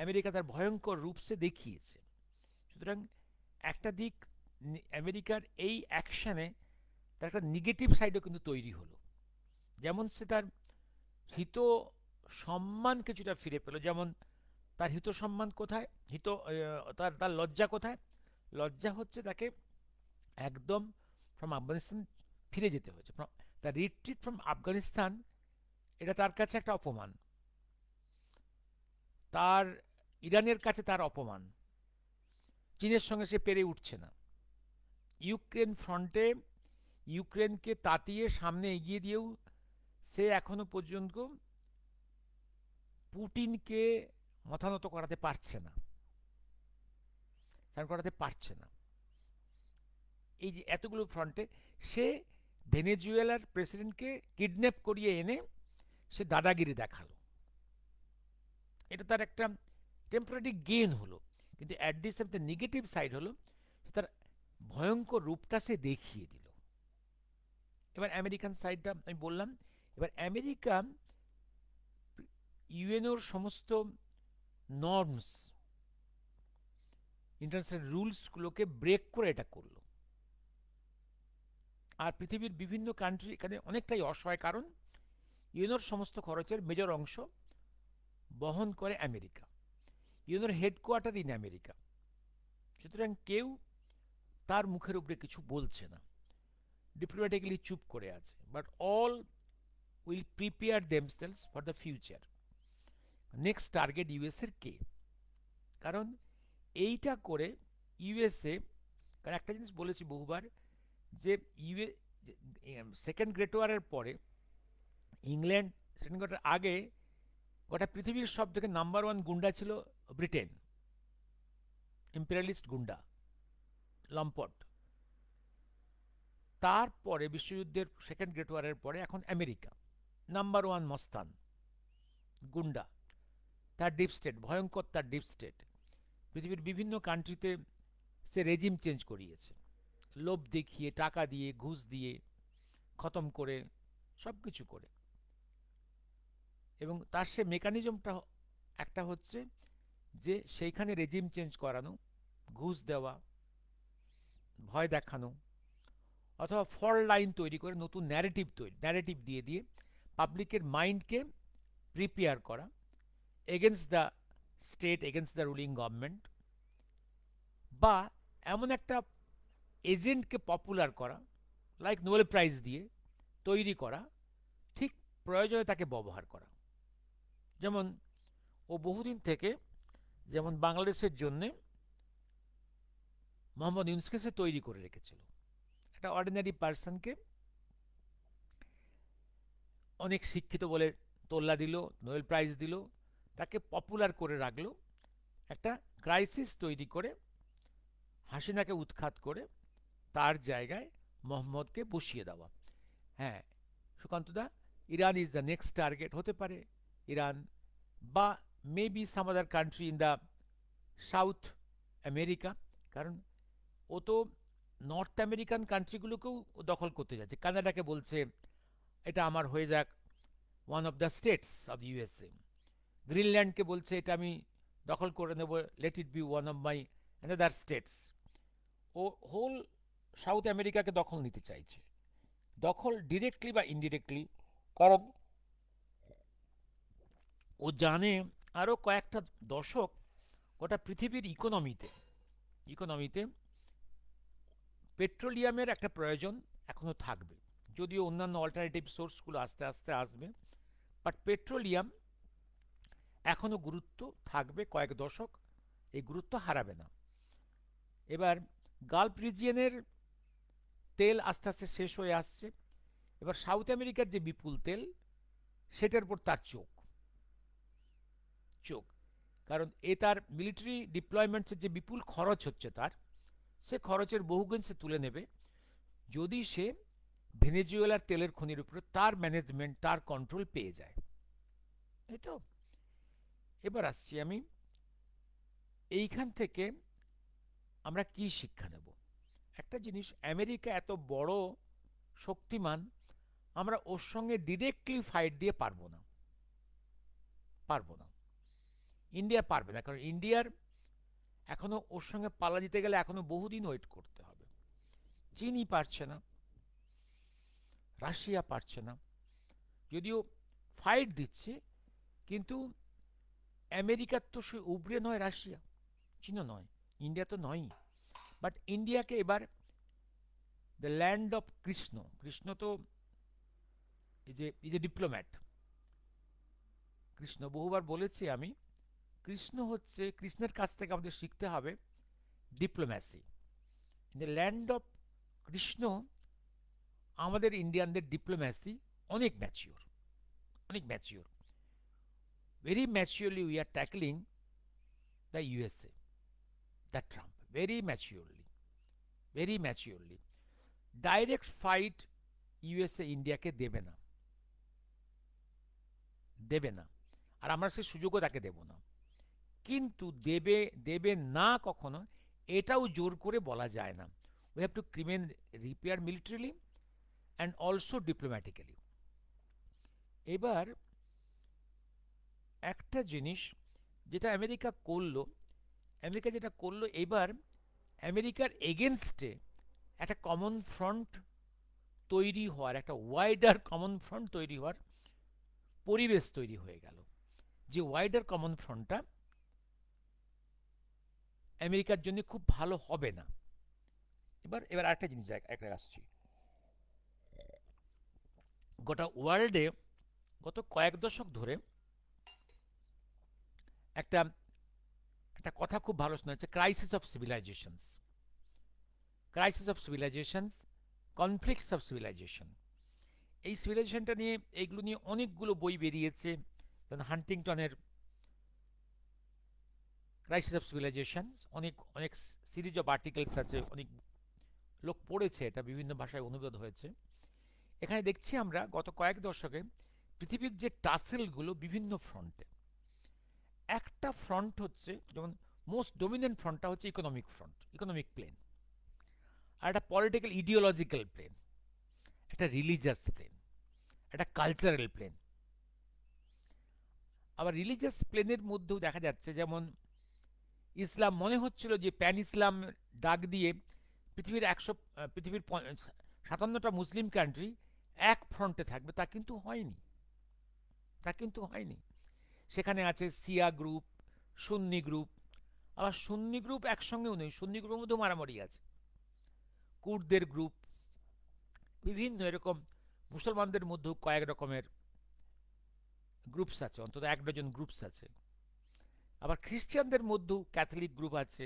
আমেরিকা তার ভয়ঙ্কর রূপ সে দেখিয়েছে। সুতরাং একটা দিক, আমেরিকার এই অ্যাকশানে তার একটা নেগেটিভ সাইডও কিন্তু তৈরি হলো। যেমন সে তার হিত সম্মান কিছুটা ফিরে পেল। যেমন তার হিত সম্মান কোথায়, তার তার লজ্জা কোথায়? লজ্জা হচ্ছে তাকে একদম ফ্রম আফগানিস্তান ফিরে যেতে হয়েছে। তার রিট্রিট ফ্রম আফগানিস্তান, এটা তার কাছে একটা অপমান, তার ইরানের কাছে তার অপমান। চীনের সঙ্গে সে পেরে উঠছে না। ইউক্রেন ফ্রন্টে ইউক্রেনকে তাতিয়ে সামনে এগিয়ে দিয়েও সে এখনো পর্যন্ত পুটিনকে মাথা নত করাতে পারছে না, করাতে পারছে না। এই যে এতগুলো ফ্রন্টে সে ভেনেজুয়েলার প্রেসিডেন্টকে কিডন্যাপ করিয়ে এনে সে দাদাগিরি দেখালো। এটা তার একটা টেম্পোরারি গেইন হলো, কিন্তু at the same negative side হলো তার ভয়ঙ্কর রূপটা সে দেখিয়ে দিল। এবার আমেরিকান সাইডটা আমি বললাম। এবার আমেরিকা ইউএনওর সমস্ত নর্মস, ইন্টারন্যাশনাল রুলসগুলোকে ব্রেক করে এটা করলো। আর পৃথিবীর বিভিন্ন কান্ট্রি এখানে অনেকটাই অসহায়, কারণ ইউএনওর সমস্ত খরচের মেজর অংশ বহন করে আমেরিকা। ইউএনওর হেডকোয়ার্টার ইন আমেরিকা, সুতরাং কেউ তার মুখের উপরে কিছু বলছে না, ডিপ্লোম্যাটিক্যালি চুপ করে আছে। But all will prepare themselves for the future. Next target ইউএসএর কে? কারণ এইটা করে ইউএসএ, কারণ একটা জিনিস বলেছি বহুবার, যে ইউএ সেকেন্ড গ্রেট ওয়ারের পরে ইংল্যান্ড, সেকেন্ড গ্রেট ওয়ারের আগে গোটা পৃথিবীর সব থেকে নাম্বার ওয়ান গুন্ডা ছিল ব্রিটেন, ইম্পেরিয়ালিস্ট গুন্ডা, লম্পট। তারপরে বিশ্বযুদ্ধের সেকেন্ড গ্রেট ওয়ারের পরে এখন আমেরিকা নাম্বার ওয়ান মস্তান গুন্ডা। তার ডিপ স্টেট ভয়ঙ্কর, তার ডিপ স্টেট পৃথিবীর বিভিন্ন কান্ট্রিতে সে রেজিম চেঞ্জ করিয়েছে, লোভ দেখিয়ে, টাকা দিয়ে, ঘুষ দিয়ে, খতম করে, সব কিছু করে। এবং তার সে মেকানিজমটা একটা হচ্ছে যে সেইখানে রেজিম চেঞ্জ করানো, ঘুষ দেওয়া, ভয় দেখানো, অথবা ফল লাইন তৈরি করে নতুন ন্যারেটিভ দিয়ে দিয়ে পাবলিকের মাইন্ডকে প্রিপেয়ার করা against the state, against the ruling government, বা এমন একটা এজেন্টকে পপুলার করা, লাইক নোবেল প্রাইজ দিয়ে তৈরি করা, ঠিক প্রয়োজনে তাকে ব্যবহার করা। যেমন ও বহুদিন থেকে যেমন বাংলাদেশের জন্যে মোহাম্মদ ইউনূসকে সে তৈরি করে রেখেছিল। একটা অর্ডিনারি পার্সনকে অনেক শিক্ষিত বলে তোল্লা দিল, নোবেল প্রাইজ দিল, তাকে পপুলার করে রাখলো, একটা ক্রাইসিস তৈরি করে হাসিনাকে উৎখাত করে তার জায়গায় মোহাম্মদকে বসিয়ে দেওয়া। হ্যাঁ সুকান্তদা, Iran is the next target হতে পারে, ইরান, বা maybe some other country in the South America. কারণ ও তো নর্থ আমেরিকান কান্ট্রিগুলোকেও দখল করতে যাচ্ছে। কানাডাকে বলছে এটা আমার হয়ে যাক one of the states of USA, গ্রিনল্যান্ডকে বলছে এটা আমি দখল করে নেব, let it be one of my another states. ও হোল সাউথ আমেরিকাকে দখল নিতে চাইছে, দখল ডিরেক্টলি বা ইনডিরেক্টলি। কারণ ও জানে আরও কয়েকটা দশক গোটা পৃথিবীর ইকোনমিতে পেট্রোলিয়ামের একটা প্রয়োজন এখনো থাকবে, যদিও অন্যান্য অল্টারনেটিভ সোর্সগুলো আস্তে আস্তে আসবে, বাট পেট্রোলিয়াম এখনো গুরুত্ব থাকবে কয়েক দশক, এই গুরুত্ব হারাবে না। এবার গালফ রিজিয়নের তেল আস্তে আস্তে শেষ হয়ে আসছে, এবার সাউথ আমেরিকার যে বিপুল তেল, সেটার উপর তার চোখ, কারণ এ তার মিলিটারি ডিপ্লয়মেন্টসের যে বিপুল খরচ হচ্ছে তার, সে খরচের বহুগুণ সে তুলে নেবে যদি সে ভেনেজুয়েলার তেলের খনির উপরে তার ম্যানেজমেন্ট, তার কন্ট্রোল পেয়ে যায়। এই তো এবার আসছি আমি, এইখান থেকে আমরা কি শিক্ষা নেব? একটা জিনিস, আমেরিকা এত বড় শক্তিমান, আমরা ওর সঙ্গে ডিরেক্টলি ফাইট দিয়ে পারবো না। ইন্ডিয়া পারবে না, কারণ ইন্ডিয়ার এখনো ওর সঙ্গে পাল্লা দিতে গেলে এখনো বহুদিন ওয়েট করতে হবে। চীনই পারছে না, রাশিয়া পারছে না, যদিও ফাইট দিচ্ছে, কিন্তু আমেরিকার তো সে উবরে নয় রাশিয়া, চীনও নয়, ইন্ডিয়া তো নয়ই। বাট ইন্ডিয়াকে এবার the land of Krishna, Krishna তো এই যে ডিপ্লোম্যাট, কৃষ্ণ বহুবার বলেছি আমি, কৃষ্ণ হচ্ছে, কৃষ্ণের কাছ থেকে আমাদের শিখতে হবে diplomacy. The land of Krishna আমাদের ইন্ডিয়ানদের ডিপ্লোম্যাসি অনেক mature, very maturely we are tackling the USA, the Trump, very maturely. Direct fight USA ইন্ডিয়াকে দেবে না, দেবে না, আর আমরা সেই সুযোগও তাকে দেব না। কিন্তু দেবে দেবে না কখনো এটাও জোর করে বলা যায় না। উই হ্যাভ টু ক্রিমেন repair militarily and also diplomatically. এবার একটা জিনিস যেটা আমেরিকা করলো, আমেরিকা যেটা করলো এবার আমেরিকার এগেনস্টে একটা কমন ফ্রন্ট তৈরি হওয়ার, একটা ওয়াইডার কমন ফ্রন্ট তৈরি হওয়ার পরিবেশ তৈরি হয়ে গেল, যে ওয়াইডার কমন ফ্রন্টটা আমেরিকার জন্য খুব ভালো হবে না। এবার এবার আরেকটা জিনিস একটা আসছি, গোটা ওয়ার্ল্ডে গত কয়েক দশক ধরে একটা একটা কথা খুব ভালো শোনা যাচ্ছে, crisis of civilisations, crisis of civilisations, conflicts of civilisation. এই সিভিলাইজেশনটা নিয়ে, এইগুলো নিয়ে অনেকগুলো বই বেরিয়েছে, যেমন হান্টিংটনের ক্রাইসিস অফ সিভিলাইজেশন, অনেক অনেক সিরিজ অফ আর্টিকেলস আছে, অনেক লোক পড়েছে, এটা বিভিন্ন ভাষায় অনুবাদ হয়েছে। এখানে দেখছি আমরা গত কয়েক দশকে পৃথিবীর যে টাসেলগুলো বিভিন্ন ফ্রন্টে, একটা ফ্রন্ট হচ্ছে, যেমন মোস্ট ডমিনেন্ট ফ্রন্টটা হচ্ছে ইকোনমিক ফ্রন্ট, ইকোনমিক প্লেন, আর একটা পলিটিক্যাল ইডিওলজিক্যাল প্লেন, একটা রিলিজিয়াস প্লেন, একটা কালচারাল প্লেন। আবার রিলিজিয়াস প্লেনের মধ্যেও দেখা যাচ্ছে, যেমন ইসলাম মনে হচ্ছিল যে প্যান ইসলাম ডাক দিয়ে পৃথিবীর 57টা মুসলিম কান্ট্রি এক ফ্রন্টে থাকবে, তা কিন্তু হয়নি, তা কিন্তু হয়নি। সেখানে আছে সিয়া গ্রুপ, সুন্নি গ্রুপ, আবার সুন্নি গ্রুপ একসঙ্গেও নেই, সুন্নি গ্রুপের মধ্যেও মারামারি আছে, কুর্দদের গ্রুপ, বিভিন্ন এরকম মুসলমানদের মধ্যেও কয়েক রকমের গ্রুপস আছে, অন্তত 1 ডজন গ্রুপস আছে। আবার খ্রিস্টানদের মধ্যেও ক্যাথলিক গ্রুপ আছে,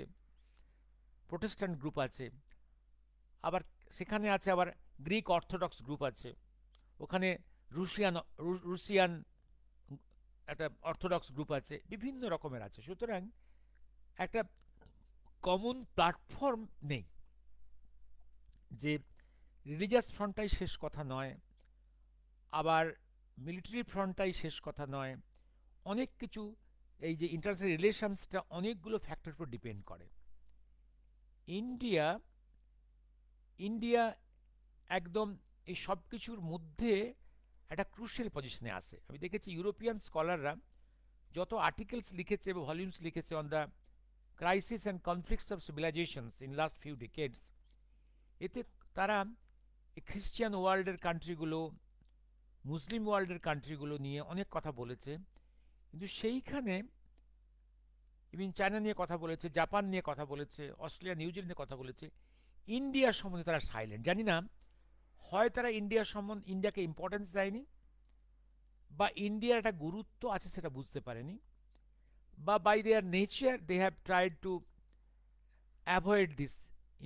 প্রোটেস্ট্যান্ট গ্রুপ আছে, আবার সেখানে আছে আবার গ্রিক অর্থোডক্স গ্রুপ আছে, ওখানে রুশিয়ান একটা অর্থোডক্স গ্রুপ আছে, বিভিন্ন রকমের আছে। সুতরাং একটা কমন প্ল্যাটফর্ম নেই, যে রিলিজিয়াস ফ্রন্টটাই শেষ কথা নয়, আবার মিলিটারি ফ্রন্টটাই শেষ কথা নয়, অনেক কিছু, এই যে ইন্টারন্যাশনাল রিলেশনসটা অনেকগুলো ফ্যাক্টর উপর ডিপেন্ড করে। ইন্ডিয়া ইন্ডিয়া একদম এই সব কিছুর মধ্যে একটা ক্রুশিয়াল পজিশনে আছে। আমি দেখেছি ইউরোপিয়ান স্কলাররা যত আর্টিকেলস লিখেছে বা ভলিউমস লিখেছে on the crisis and conflicts of civilisations in last few ডিকেডস, এতে তারা এই খ্রিস্টিয়ান ওয়ার্ল্ডের কান্ট্রিগুলো, মুসলিম ওয়ার্ল্ডের কান্ট্রিগুলো নিয়ে অনেক কথা বলেছে, কিন্তু সেইখানে ইভিন চায়না নিয়ে কথা বলেছে, জাপান নিয়ে কথা বলেছে, অস্ট্রেলিয়া নিউজিল্যান্ড নিয়ে কথা বলেছে, ইন্ডিয়ার সম্বন্ধে তারা সাইলেন্ট। জানি না, হয় তারা ইন্ডিয়াকে ইম্পর্টেন্স দেয়নি, বা ইন্ডিয়ার একটা গুরুত্ব আছে সেটা বুঝতে পারেনি, বা by their nature they have tried to avoid this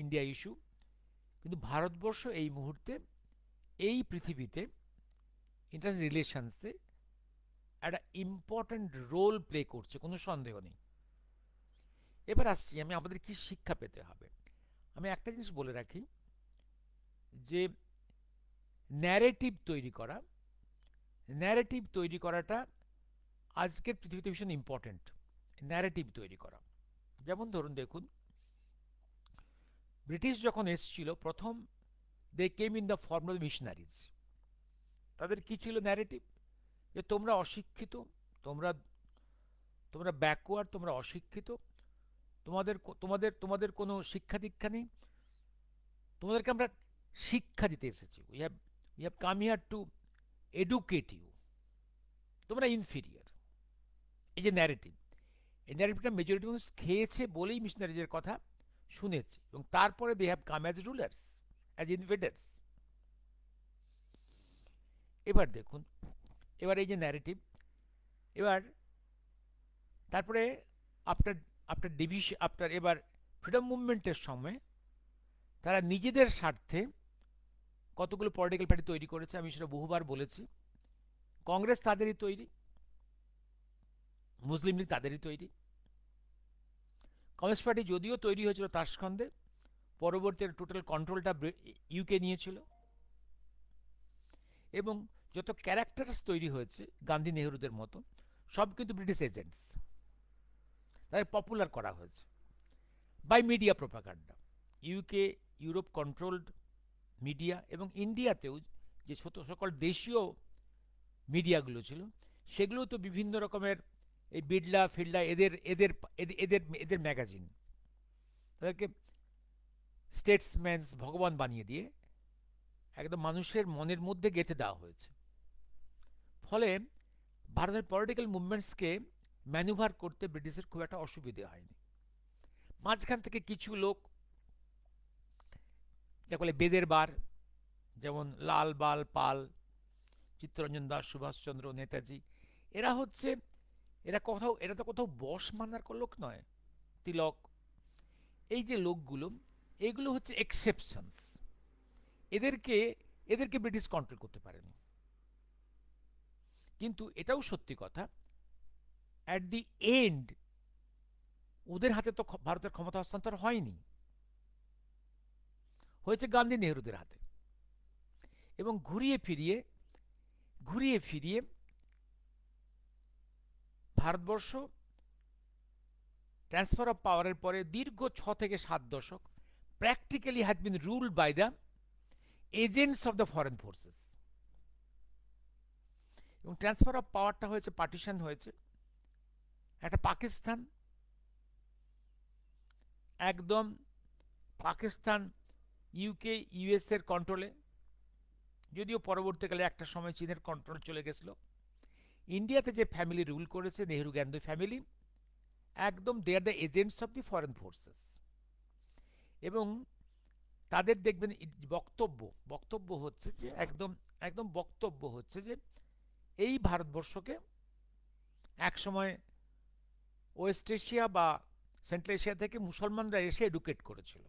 India issue. কিন্তু ভারতবর্ষ এই মুহূর্তে এই পৃথিবীতে ইন্টারন্যাশনাল রিলেশনসে একটা ইম্পর্ট্যান্ট রোল প্লে করছে, কোনো সন্দেহ নেই। এবার আসছি আমি আমাদের কি শিক্ষা পেতে হবে। আমি একটা জিনিস বলে রাখি, যে ন্যারেটিভ তৈরি করাটা আজকের পৃথিবীতে ভীষণ ইম্পর্ট্যান্ট। ন্যারেটিভ তৈরি করা, যেমন ধরুন দেখুন, ব্রিটিশ যখন এসছিল প্রথম, they came in the form of missionaries. তাদের কি ছিল ন্যারেটিভ? যে তোমরা অশিক্ষিত, তোমরা তোমরা ব্যাকওয়ার্ড, তোমরা অশিক্ষিত, তোমাদের তোমাদের তোমাদের কোনো শিক্ষা দীক্ষা নেই, তোমাদেরকে আমরা শিক্ষা দিতে এসেছি, we have come here to educate you, তোমরা ইনফিরিয়ার। এই যে ন্যারেটিভ, এই ন্যারেটিভটা মেজরিটি মানুষ খেয়েছে বলেই মিশনারিজের কথা শুনেছে, এবং তারপরে they have come as rulers, as invaders. এবার দেখুন, এবার এই যে ন্যারেটিভ, এবার তারপরে আফটার আফটার এবার ফ্রিডম মুভমেন্টের সময় তারা নিজেদের স্বার্থে কতগুলো পলিটিক্যাল পার্টি তৈরি করেছে, আমি সেটা বহুবার বলেছি। কংগ্রেস তাদেরই তৈরি, মুসলিম লীগ তাদেরই তৈরি। কমিউনিস্ট পার্টি যদিও তৈরি হয়েছিল তাশখন্দে, পরবর্তীতে টোটাল কন্ট্রোলটা ইউকে নিয়েছিল। এবং যত ক্যারেক্টার্স তৈরি হয়েছে গান্ধী নেহরুদের মতো, সব কিন্তু ব্রিটিশ এজেন্টস, তাদের পপুলার করা হয়েছে by media propaganda. UK, Europe controlled media, এবং ইন্ডিয়াতেও যে সকল দেশীয় মিডিয়াগুলো ছিল সেগুলো তো বিভিন্ন রকমের এই বিড়লা ফিল্ডা এদের এদের এদের এদের এদের ম্যাগাজিন, তাদেরকে স্টেটসম্যানস ভগবান বানিয়ে দিয়ে একদম মানুষের মনের মধ্যে গেঁথে দেওয়া হয়েছে। ফলে ভারতের পলিটিক্যাল মুভমেন্টসকে ম্যানুভার করতে ব্রিটিশের খুব একটা অসুবিধে হয়নি। মাঝখান থেকে কিছু লোক, যা বলে বেদের বার, যেমন লাল বাল পাল, চিত্তরঞ্জন দাস, সুভাষচন্দ্র, নেতাজি, এরা হচ্ছে, এরা তো কোথাও বশ মানার লোক নয়, তিলক, এই যে লোকগুলো, এগুলো হচ্ছে এক্সেপশনস। এদেরকে এদেরকে ব্রিটিশ কন্ট্রোল করতে পারেনি। কিন্তু এটাও সত্যি কথা, অ্যাট দি এন্ড ওদের হাতে তো ভারতের ক্ষমতা হস্তান্তর হয়নি, হয়েছে গান্ধী নেহরুদের হাতে। এবং ঘুরিয়ে ফিরিয়ে ভারতবর্ষ ট্রান্সফার অফ পাওয়ারের পরে দীর্ঘ 6 থেকে 7 দশক practically has been ruled by the agents of the foreign forces. এবং ট্রান্সফার অফ পাওয়ারটা হয়েছে, পার্টিশন হয়েছে, একটা পাকিস্তান, একদম পাকিস্তান ইউকে ইউএস এর কন্ট্রোলে, যদিও পরবর্তীকালে একটা সময় চীনের কন্ট্রোল চলে গেছিল। ইন্ডিয়াতে যে ফ্যামিলি রুল করেছে, নেহরু গান্ধী ফ্যামিলি, একদম they are the agents of the foreign forces. এবং তাদের দেখবেন বক্তব্য হচ্ছে যে একদম বক্তব্য হচ্ছে যে এই ভারতবর্ষকে একসময় ওয়েস্ট এশিয়া বা সেন্ট্রাল এশিয়া থেকে মুসলমানরা এসে এডুকেট করেছিল,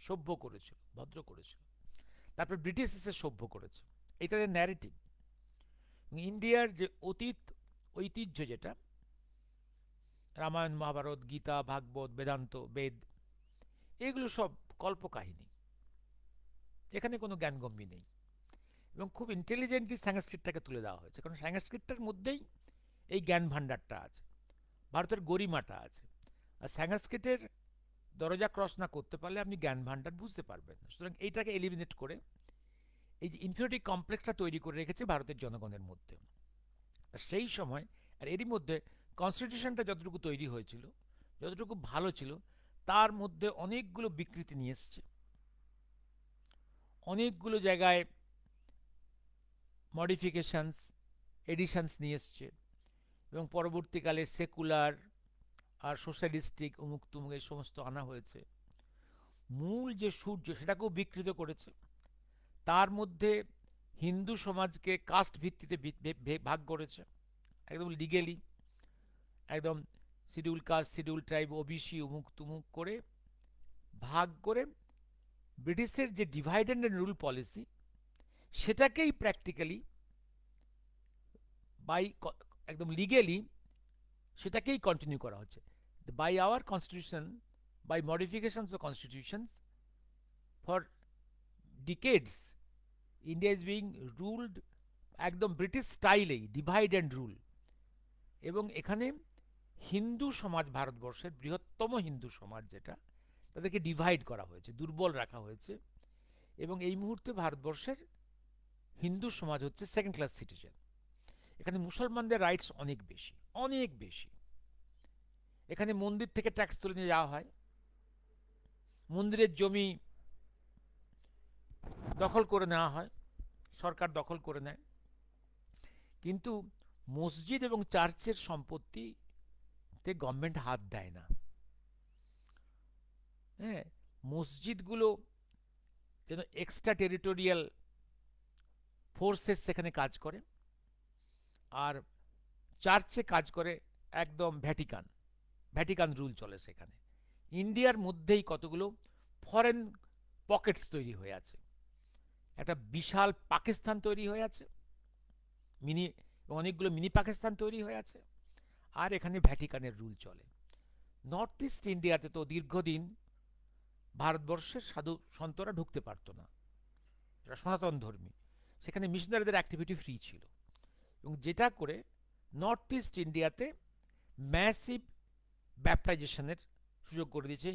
সভ্য করেছিল, ভদ্র করেছিল, তারপর ব্রিটিশ এসে সভ্য করেছে, এটা তাদের ন্যারেটিভ। ইন্ডিয়ার যে ঐতিহ্য, যেটা রামায়ণ, মহাভারত, গীতা, ভাগবত, বেদান্ত, বেদ, এগুলো সব কল্পকাহিনী, এখানে কোনো জ্ঞানগম্যি নেই। এবং খুব ইন্টেলিজেন্টলি সংস্কৃতটাকে তুলে দেওয়া হয়েছে, কারণ সংস্কৃতটার মধ্যেই এই জ্ঞান ভাণ্ডারটা আছে, ভারতের গরিমাটা আছে। আর সংস্কৃতের দরজা ক্রস না করতে পারলে আপনি জ্ঞান ভাণ্ডার বুঝতে পারবেন না। সুতরাং এইটাকে এলিমিনেট করে এই যে ইনফিরিয়রিটি কমপ্লেক্সটা তৈরি করে রেখেছে ভারতের জনগণের মধ্যে। আর সেই সময়, আর এরই মধ্যে কনস্টিটিউশনটা যতটুকু তৈরি হয়েছিল, যতটুকু ভালো ছিল, তার মধ্যে অনেকগুলো বিকৃতি নিয়ে এসছে, অনেকগুলো জায়গায় মডিফিকেশনস, এডিশনস নিয়ে এসছে, এবং পরবর্তীকালে সেকুলার আর সোশ্যালিস্টিক অমুক তুমুক এই সমস্ত আনা হয়েছে। মূল যে সূর্য, সেটাকেও বিকৃত করেছে। তার মধ্যে হিন্দু সমাজকে কাস্ট ভিত্তিতে ভাগ করেছে, একদম লিগেলি, একদম schedule caste, schedule tribe, OBC, অমুক তুমুক করে ভাগ করে ব্রিটিশের যে ডিভাইড অ্যান্ড রুল পলিসি, সেটাকেই প্র্যাকটিক্যালি বাই একদম লিগেলি সেটাকেই কন্টিনিউ করা হচ্ছে। By our constitution, by modifications of constitutions, for decades India is being ruled একদম ব্রিটিশ স্টাইলেই, ডিভাইড অ্যান্ড রুল। এবং এখানে হিন্দু সমাজ, ভারতবর্ষের বৃহত্তম হিন্দু সমাজ যেটা, তাদেরকে ডিভাইড করা হয়েছে, দুর্বল রাখা হয়েছে। এবং এই মুহূর্তে ভারতবর্ষের হিন্দু সমাজ হচ্ছে সেকেন্ড ক্লাস সিটিজেন। এখানে মুসলমানদের রাইটস অনেক বেশি, অনেক বেশি। এখানে মন্দির থেকে ট্যাক্স তুলে নিয়ে যাওয়া হয়, মন্দিরের জমি দখল করে নেওয়া হয়, সরকার দখল করে নেয়। কিন্তু মসজিদ এবং চার্চের সম্পত্তিতে গভর্নমেন্ট হাত দেয় না। হ্যাঁ, মসজিদগুলো যেন এক্সট্রা টেরিটোরিয়াল ফোর্সেস সেখানে কাজ করে, আর চার্চে কাজ করে একদম ভ্যাটিকান রুল চলে সেখানে। ইন্ডিয়ার মধ্যেই কতগুলো ফরেন পকেটস তৈরি হয়ে আছে, একটা বিশাল পাকিস্তান তৈরি হয়ে আছে, অনেকগুলো মিনি পাকিস্তান তৈরি হয়ে আছে, আর এখানে ভ্যাটিকানের রুল চলে। নর্থ ইস্ট ইন্ডিয়াতে তো দীর্ঘদিন ভারতবর্ষের সাধু সন্তরা ঢুকতে পারতো না, এরা সনাতন ধর্মী। সেখানে মিশনারিদের অ্যাক্টিভিটি ফ্রি ছিল, এবং যেটা করে নর্থ ইস্ট ইন্ডিয়াতে ম্যাসিভ ব্যাপটাইজেশনের সুযোগ করে দিয়েছে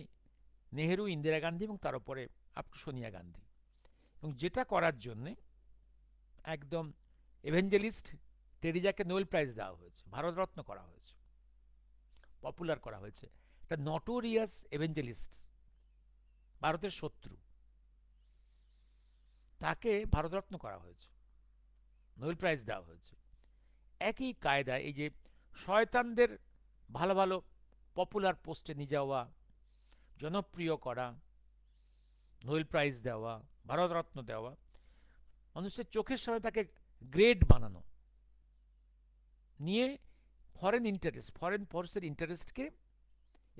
নেহেরু, ইন্দিরা গান্ধী এবং তার উপরে আপ টু সোনিয়া গান্ধী। এবং যেটা করার জন্যে একদম এভেঞ্জেলিস্ট টেরিজাকে নোবেল প্রাইজ দেওয়া হয়েছে, ভারতরত্ন করা হয়েছে, পপুলার করা হয়েছে। একটা নটোরিয়াস এভেঞ্জেলিস্ট, ভারতের শত্রু, তাকে ভারতরত্ন করা হয়েছে, নোবেল প্রাইজ দেওয়া হয়েছে। একই কায়দায় এই যে শয়তানদের ভালো ভালো পপুলার পোস্টে নিয়ে যাওয়া, জনপ্রিয় করা, নোবেল প্রাইজ দেওয়া, ভারতরত্ন দেওয়া, মানুষের চোখের সামনে তাকে গ্রেড বানানো, নিয়ে ফরেন ইন্টারেস্ট, ফরেন ফোর্সের ইন্টারেস্টকে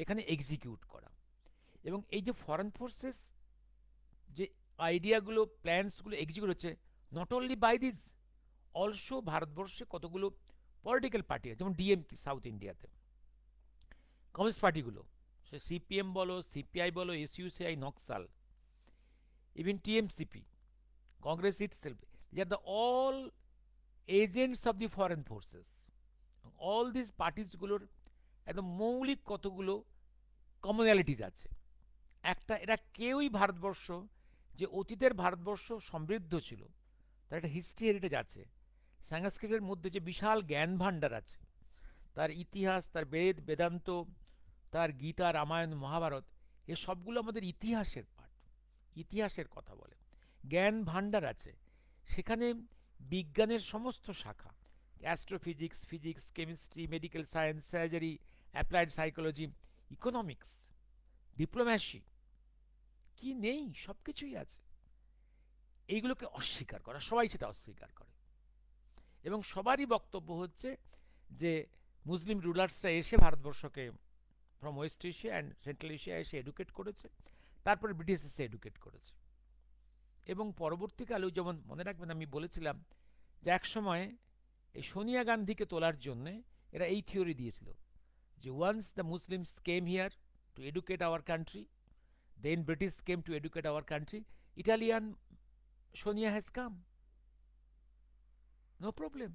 এখানে এক্সিকিউট করা। এবং এই যে ফরেন ফোর্সেস যে আইডিয়াগুলো, প্ল্যান্সগুলো এক্সিকিউট হচ্ছে, not only by this, also ভারতবর্ষে কতগুলো পলিটিক্যাল পার্টি আছে, যেমন ডিএমকে সাউথ ইন্ডিয়াতে, কমিউনিস্ট পার্টিগুলো, সে সিপিএম বলো, সিপিআই বলো, SUCI, Naxal, even TMCP, Congress itself, they are the all agents of the foreign forces. All this পার্টিসগুলোর একদম মৌলিক কতগুলো কমনালিটিস আছে। একটা, এরা কেউই ভারতবর্ষ, যে অতীতের ভারতবর্ষ সমৃদ্ধ ছিল, তার একটা হিস্ট্রি হেরিটেজ আছে, সংস্কৃতের মধ্যে যে বিশাল জ্ঞান ভাণ্ডার আছে, তার ইতিহাস, তার বেদ বেদান্ত, তার গীতা, রামায়ণ, মহাভারত, এ সবগুলো আমাদের ইতিহাসের পাঠ, ইতিহাসের কথা বলে। জ্ঞান ভাণ্ডার আছে সেখানে, বিজ্ঞানের সমস্ত শাখা, astrophysics, physics, chemistry, medical science, surgery, applied psychology, economics, diplomacy, কি নেই, সব কিছুই আছে। এইগুলোকে অস্বীকার করা, সবাই সেটা অস্বীকার করে, এবং সবারই বক্তব্য হচ্ছে যে মুসলিম রুলার্সরা এসে ভারতবর্ষকে from West Asia and central Asia এসে এডুকেট করেছে, তারপরে ব্রিটিশ এসে এডুকেট করেছে। এবং পরবর্তীকালেও, যেমন মনে রাখবেন আমি বলেছিলাম যে একসময় এই সোনিয়া গান্ধীকে তোলার জন্যে এরা এই থিওরি দিয়েছিল যে once the Muslims came here to educate our country, then British came to educate our country, Italian Sonia has come, no problem.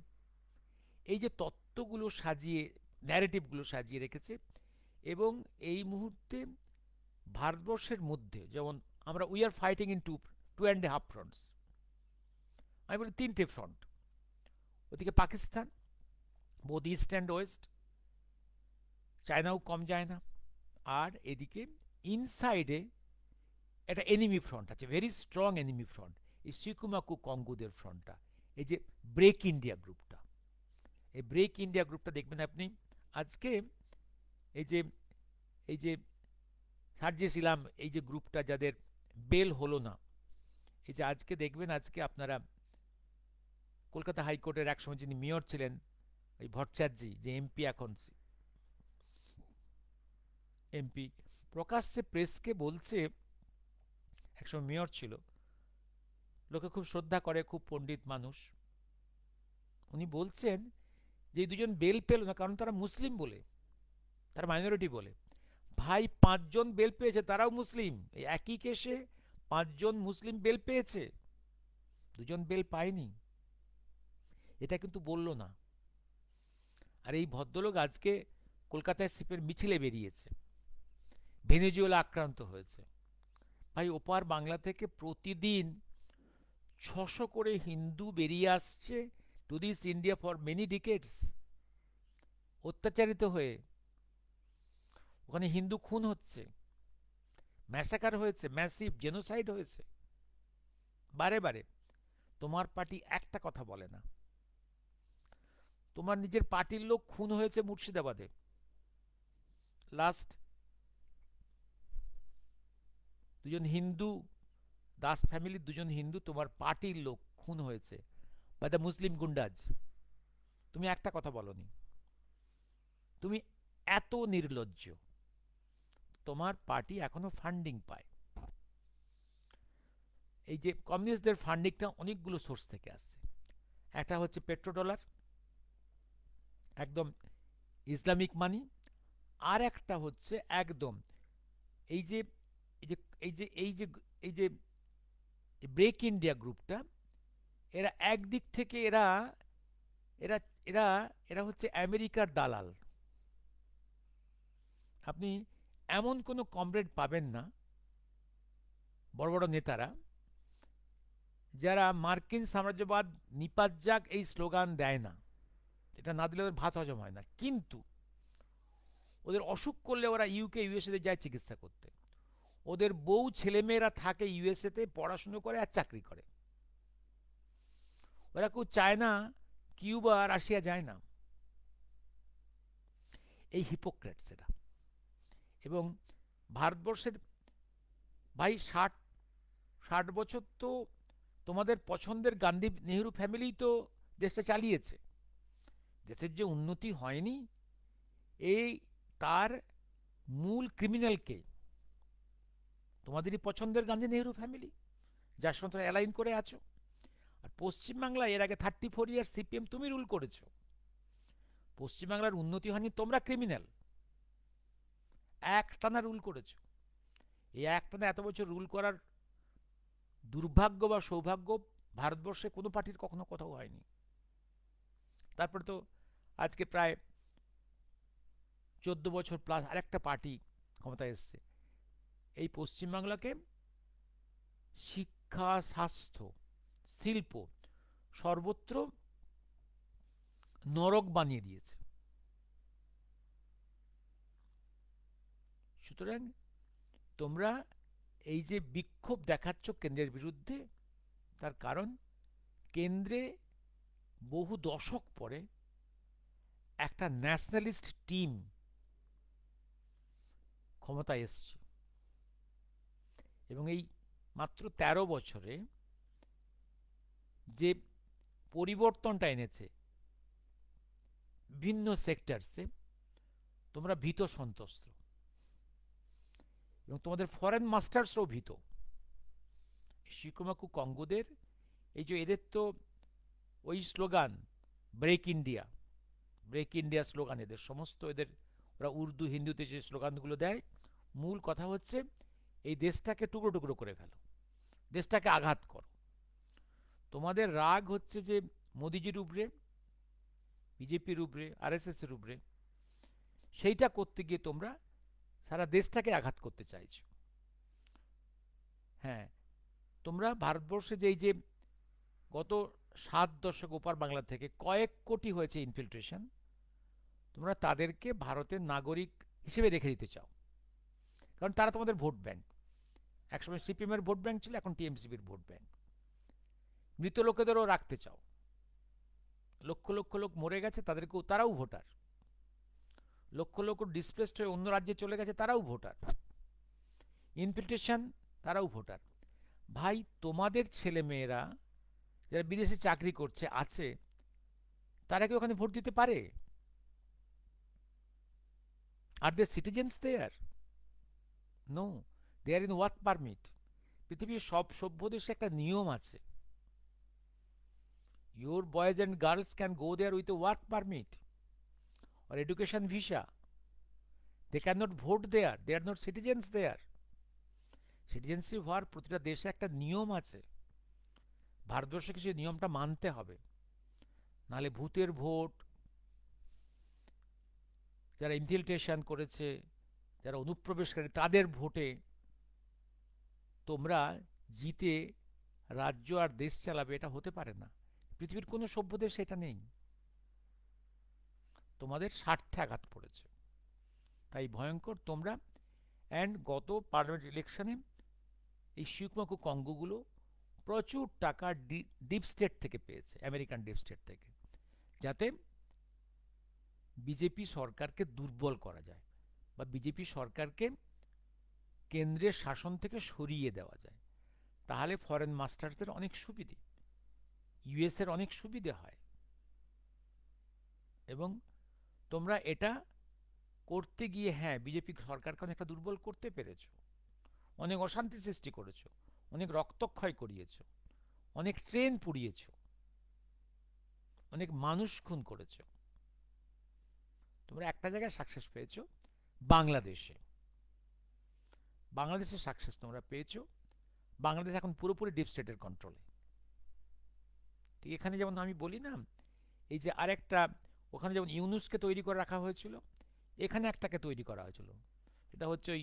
এই যে তত্ত্বগুলো সাজিয়ে, ন্যারেটিভগুলো সাজিয়ে রেখেছে, এবং এই মুহূর্তে ভারতবর্ষের মধ্যে যেমন আমরা we are fighting in two and half fronts, আমি বলি তিনটে ফ্রন্ট, ওদিকে Pakistan, both east and west, চায়নাও কম যায় না, আর এদিকে ইনসাইডে একটা এনিমি ফ্রন্ট আছে, ভেরি স্ট্রং এনিমি ফ্রন্ট, এই সিকুমাকু কঙ্গুদের ফ্রন্টটা, এই যে ব্রেক ইন্ডিয়া গ্রুপটা। এই ব্রেক ইন্ডিয়া গ্রুপটা দেখবেন আপনি আজকে, এই যে এই যে সার্জিয়েছিলাম, এই যে গ্রুপটা যাদের বেল হলো না, এই যে আজকে দেখবেন, আজকে আপনারা কলকাতা হাইকোর্টের একসময় যিনি মেয়র ছিলেন, এই ভট্টাচার্যি, যে এমপি এখন এমপি, প্রকাশ্যে প্রেসকে বলছে, একসময় মেয়র ছিল, লোকে খুব শ্রদ্ধা করে, খুব পণ্ডিত মানুষ, উনি বলছেন যে এই দুজন বেল পেল না কারণ তারা মুসলিম বলে, তারা মাইনরিটি বলে। ভাই, 5 জন বেল পেয়েছে, তারাও মুসলিম, এই একই কেসে 5 জন মুসলিম বেল পেয়েছে, 2 জন বেল পায়নি, এটা কিন্তু বলল না। আর এই ভদ্রলোক আজকে কলকাতায় সিপের মিছিলে বেরিয়েছে, ভেনেজুয়েলা আক্রান্ত হয়েছে। ভাই, ওপার বাংলা থেকে প্রতিদিন 600 করে হিন্দু বেরিয়ে আসছে to this India for many ডিকেডস, অত্যাচারিত হয়ে। ওখানে হিন্দু খুন হচ্ছে, ম্যাসাকার হয়েছে, ম্যাসিভ জেনোসাইড হয়েছে বারে বারে। তোমার পার্টি একটা কথা বলে না। তোমার নিজের পার্টির লোক খুন হয়েছে মুর্শিদাবাদে, লাস্ট 2 জন হিন্দু, দাস ফ্যামিলির 2 জন হিন্দু তোমার পার্টির লোক খুন হয়েছে বাই দ্য মুসলিম গুন্ডাজ, তুমি একটা কথা বলনি। তুমি এত নির্লজ্জ। তোমার পার্টি এখনো ফান্ডিং পায়, এই যে কমিউনিস্টদের ফান্ডিংটা অনেকগুলো সোর্স থেকে আসছে। একটা হচ্ছে পেট্রোডলার, একদম ইসলামিক মানি, আর একটা হচ্ছে একদম এই যে এই যে এই যে এই যে এই যে ব্রেক ইন্ডিয়া গ্রুপটা, এরা একদিক থেকে এরা এরা এরা এরা হচ্ছে আমেরিকার দালাল। আপনি এমন কোনো কমরেড পাবেন না, বড় বড় নেতারা, যারা মার্কিন সাম্রাজ্যবাদ নিপাত যাক এই স্লোগান দেয় না। এটা না দিলে ওদের ভাত হজম হয় না। কিন্তু ওদের অসুখ করলে ওরা ইউকে ইউএসএতে যায় চিকিৎসা করতে। ওদের বউ ছেলেমেয়েরা থাকে ইউএসএতে, পড়াশুনো করে আর চাকরি করে। ওরা কেউ চায় না কিউবা রাশিয়া যায় না। এই হিপোক্রেটস এরা। এবং ভারতবর্ষের, ভাই 60 বছর তো তোমাদের পছন্দের গান্ধী নেহেরু ফ্যামিলি তো দেশটা চালিয়েছে। দেশের যে উন্নতি হয়নি, এই তার মূল ক্রিমিনালকে তোমাদেরই পছন্দের গান্ধী নেহেরু ফ্যামিলি, যার সঙ্গে তোমরা অ্যালাইন করে আছো। আর পশ্চিমবাংলায় এর আগে 34 ইয়ার সিপিএম তুমি রুল করেছো। পশ্চিমবাংলার উন্নতি হয়নি, তোমরা ক্রিমিনাল। একটানা রুল করেছো। এই একটানা এত বছর রুল করার দুর্ভাগ্য বা সৌভাগ্য ভারতবর্ষে কোনো পার্টির কখনো কোথাও হয়নি। তারপরে তো আজকে প্রায় 14 বছর প্লাস আরেকটা পার্টি ক্ষমতায় এসছে। এই পশ্চিমবাংলাকে শিক্ষা, স্বাস্থ্য, শিল্প সর্বত্র নরক বানিয়ে দিয়েছে। সুতরাং তোমরা এই যে বিক্ষোভ দেখাচ্ছ কেন্দ্রের বিরুদ্ধে, তার কারণ কেন্দ্রে বহু দশক পরে একটা ন্যাশনালিস্ট টিম ক্ষমতায় এসছে। এবং এই মাত্র 13 বছরে যে পরিবর্তনটা এনেছে ভিন্ন সেক্টরসে, তোমরা ভীত সন্ত্রস্ত। এবং তোমাদের ফরেন মাস্টার্সরাও ভীত। শিকুমাকু কঙ্গোদের এই যে এদের তো ওই slogan break India, break India slogan এদের সমস্ত, এদের ওরা উর্দু হিন্দিতে যে স্লোগানগুলো দেয়, মূল কথা হচ্ছে এই দেশটাকে টুকরো টুকরো করে ফেলো, দেশটাকে আঘাত করো। তোমাদের রাগ হচ্ছে যে মোদিজির উপরে, বিজেপির উপরে, আরএসএস এর উপরে। সেইটা করতে গিয়ে তোমরা সারা দেশটাকে আঘাত করতে চাইছো। হ্যাঁ, তোমরা ভারতবর্ষে যে এই যে গত 7 দশক ওপার বাংলা থেকে কয়েক কোটি হয়েছে ইনফিল্ট্রেশন, তোমরা তাদেরকে ভারতের নাগরিক হিসেবে রেখে দিতে চাও। কারণ তারা তোমাদের ভোট ব্যাংক। একসময় সিপিএম এর ভোট ব্যাংক ছিল, এখন টিএমসিপির ভোট ব্যাংক। মৃত লোকেদেরও রাখতে চাও। লক্ষ লক্ষ লোক মরে গেছে, তাদেরকেও, তারাও ভোটার। লক্ষ লক্ষ ডিসপ্লেসড হয়ে অন্য রাজ্যে চলে গেছে, তারাও ভোটার। ইনফিল্ট্রেশন, তারাও ভোটার। ভাই, তোমাদের ছেলে মেয়েরা যারা বিদেশে চাকরি করছে আছে, তারা কি ওখানে ভোট দিতে পারে? আর they citizens there? No, they are in work permit. পৃথিবীর সব সভ্য দেশে একটা নিয়ম আছে, your boys and girls can go there with a work permit or education visa. They cannot vote there, they are not citizens there. Citizenship হওয়ার প্রতিটা দেশে একটা নিয়ম আছে। ভারতবর্ষে কিছু নিয়মটা মানতে হবে, নাহলে ভূতের ভোট, যারা ইনফিল্ট্রেশন করেছে, যারা অনুপ্রবেশকারী, তাদের ভোটে তোমরা জিতে রাজ্য আর দেশ চালাবে, এটা হতে পারে না। পৃথিবীর কোনো সভ্য দেশে এটা নেই। তোমাদের স্বার্থে আঘাত পড়েছে, তাই ভয়ঙ্কর তোমরা। অ্যান্ড গত পার্লামেন্ট ইলেকশনে এই শিকুমাকু কঙ্গোগুলো প্রচুর টাকা ডিপ স্টেট থেকে পেয়েছে, আমেরিকান ডিপ স্টেট থেকে, যাতে বিজেপি সরকারকে দুর্বল করা যায় বা বিজেপি সরকারকে কেন্দ্রের শাসন থেকে সরিয়ে দেওয়া যায়। তাহলে ফরেন মাস্টার্সদের অনেক সুবিধে, ইউএস এর অনেক সুবিধে হয়। এবং তোমরা এটা করতে গিয়ে, হ্যাঁ, বিজেপি সরকারকে অনেকটা দুর্বল করতে পেরেছো, অনেক অশান্তি সৃষ্টি করেছো, অনেক রক্তক্ষয় করিয়েছো, অনেক ট্রেন পুড়িয়েছো, অনেক মানুষ খুন করেছো। তোমরা একটা জায়গায় সাকসেস পেয়েছো, বাংলাদেশে। বাংলাদেশে সাকসেস তোমরা পেয়েছো। বাংলাদেশ এখন পুরোপুরি ডিপ স্টেটের কন্ট্রোলে। ঠিক এখানে যেমন আমি বলি না, এই যে আরেকটা, ওখানে যেমন ইউনুসকে তৈরি করে রাখা হয়েছিল, এখানে একটাকে তৈরি করা হয়েছিল, সেটা হচ্ছে ওই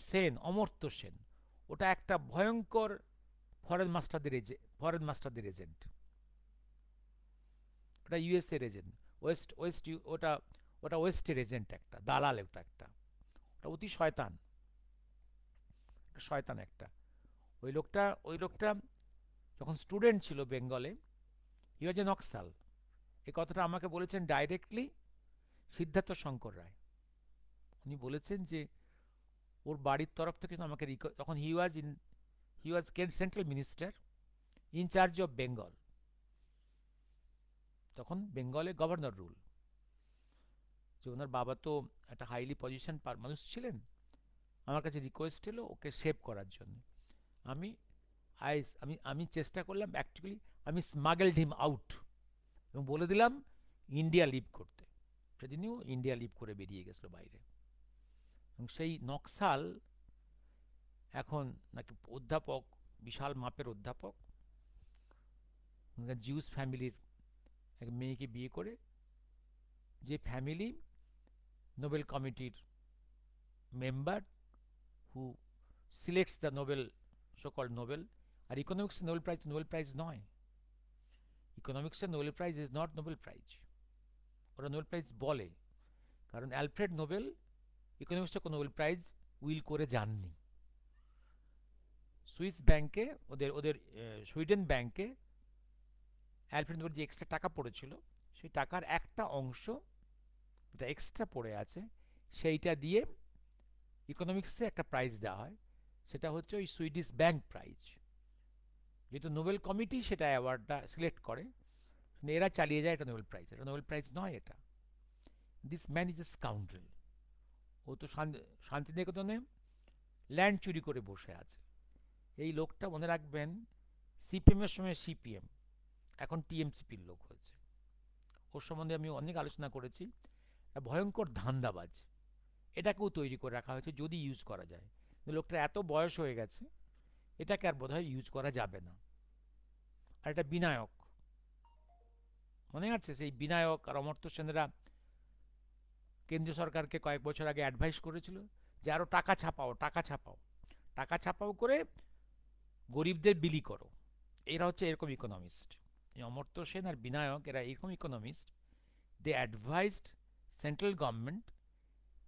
সেন, অমর্ত্য সেন। ওটা একটা ভয়ঙ্কর ফরেন মাস্টারদের এজেন্ট। ওটা ইউএসএর এজেন্ট, ওটা ওটা ওয়েস্টের এজেন্ট, একটা দালাল, ওটা একটা, ওটা অতি শয়তান, শয়তান একটা। ওই লোকটা যখন স্টুডেন্ট ছিল বেঙ্গলে, হি ওয়াজ এ নকশাল। এই কথাটা আমাকে বলেছেন ডাইরেক্টলি সিদ্ধার্থ শঙ্কর রায়। উনি বলেছেন যে ওর বাড়ির তরফ থেকে আমাকে তখন he was central minister in charge of Bengal, তখন বেঙ্গলে গভর্নর রুল, যে ওনার বাবা তো একটা হাইলি পজিশন পার মানুষ ছিলেন। আমার কাছে রিকোয়েস্ট এলো ওকে সেভ করার জন্য। আমি আমি চেষ্টা করলাম, অ্যাকচুয়ালি আমি স্মাগলড হিম আউট, এবং বলে দিলাম ইন্ডিয়া লিভ করতে। সেদিনও ইন্ডিয়া লিভ করে বেরিয়ে গেছিল বাইরে। এবং সেই নকশাল এখন নাকি অধ্যাপক, বিশাল মাপের অধ্যাপক, জিউস ফ্যামিলির এক মেয়েকে বিয়ে করে, যে ফ্যামিলি নোবেল কমিটির member, who selects the Nobel, so called Nobel. আর ইকোনমিক্সে নোবেল প্রাইজ নয়, ইকোনমিক্সে Nobel prize is not Nobel prize. ওরা নোবেল প্রাইজ বলে, কারণ অ্যালফ্রেড নোবেল ইকোনমিক্সে কোনো নোবেল প্রাইজ উইল করে যাননি। সুইস ব্যাংকে, ওদের ওদের সুইডেন ব্যাংকে অ্যালফ্রেড নোবেল যে এক্সট্রা টাকা পড়েছিল, সেই টাকার একটা অংশ যেটা এক্সট্রা পড়ে আছে, সেইটা দিয়ে ইকোনমিক্সে একটা প্রাইজ দেওয়া হয়, সেটা হচ্ছে ওই সুইডিশ ব্যাংক প্রাইজ। যেহেতু নোবেল কমিটি সেটা অ্যাওয়ার্ডটা সিলেক্ট করে, এরা চালিয়ে যায় এটা নোবেল প্রাইজ, এটা নোবেল প্রাইজ নয় এটা। This man is a scoundrel. ও তো শান্তিনিকেতনে ল্যান্ড চুরি করে বসে আছে। এই লোকটা মনে রাখবেন, সিপিএমের সময় সিপিএম, এখন টিএমসিপির লোক হয়েছে। ওর সম্বন্ধে আমি অনেক আলোচনা করেছি। ভয়ঙ্কর ধান্দাবাজ, এটাকেও তৈরি করে রাখা হয়েছে যদি ইউজ করা যায়। লোকটা এত বয়স হয়ে গেছে, এটাকে আর বোধহয় ইউজ করা যাবে না। আর এটা বিনায়ক, মনে আছে সেই বিনায়ক আর অমর্ত্য সেনেরা কেন্দ্রীয় সরকারকে কয়েক বছর আগে অ্যাডভাইস করেছিল যে আরো টাকা ছাপাও, টাকা ছাপাও, টাকা ছাপাও করে গরিবদের বিলি করো। এরা হচ্ছে এরকম ইকোনমিস্ট। এই অমর্ত্য সেন আর বিনায়ক এরা এরকম ইকোনমিস্ট। দে অ্যাডভাইসড সেন্ট্রাল গভর্নমেন্ট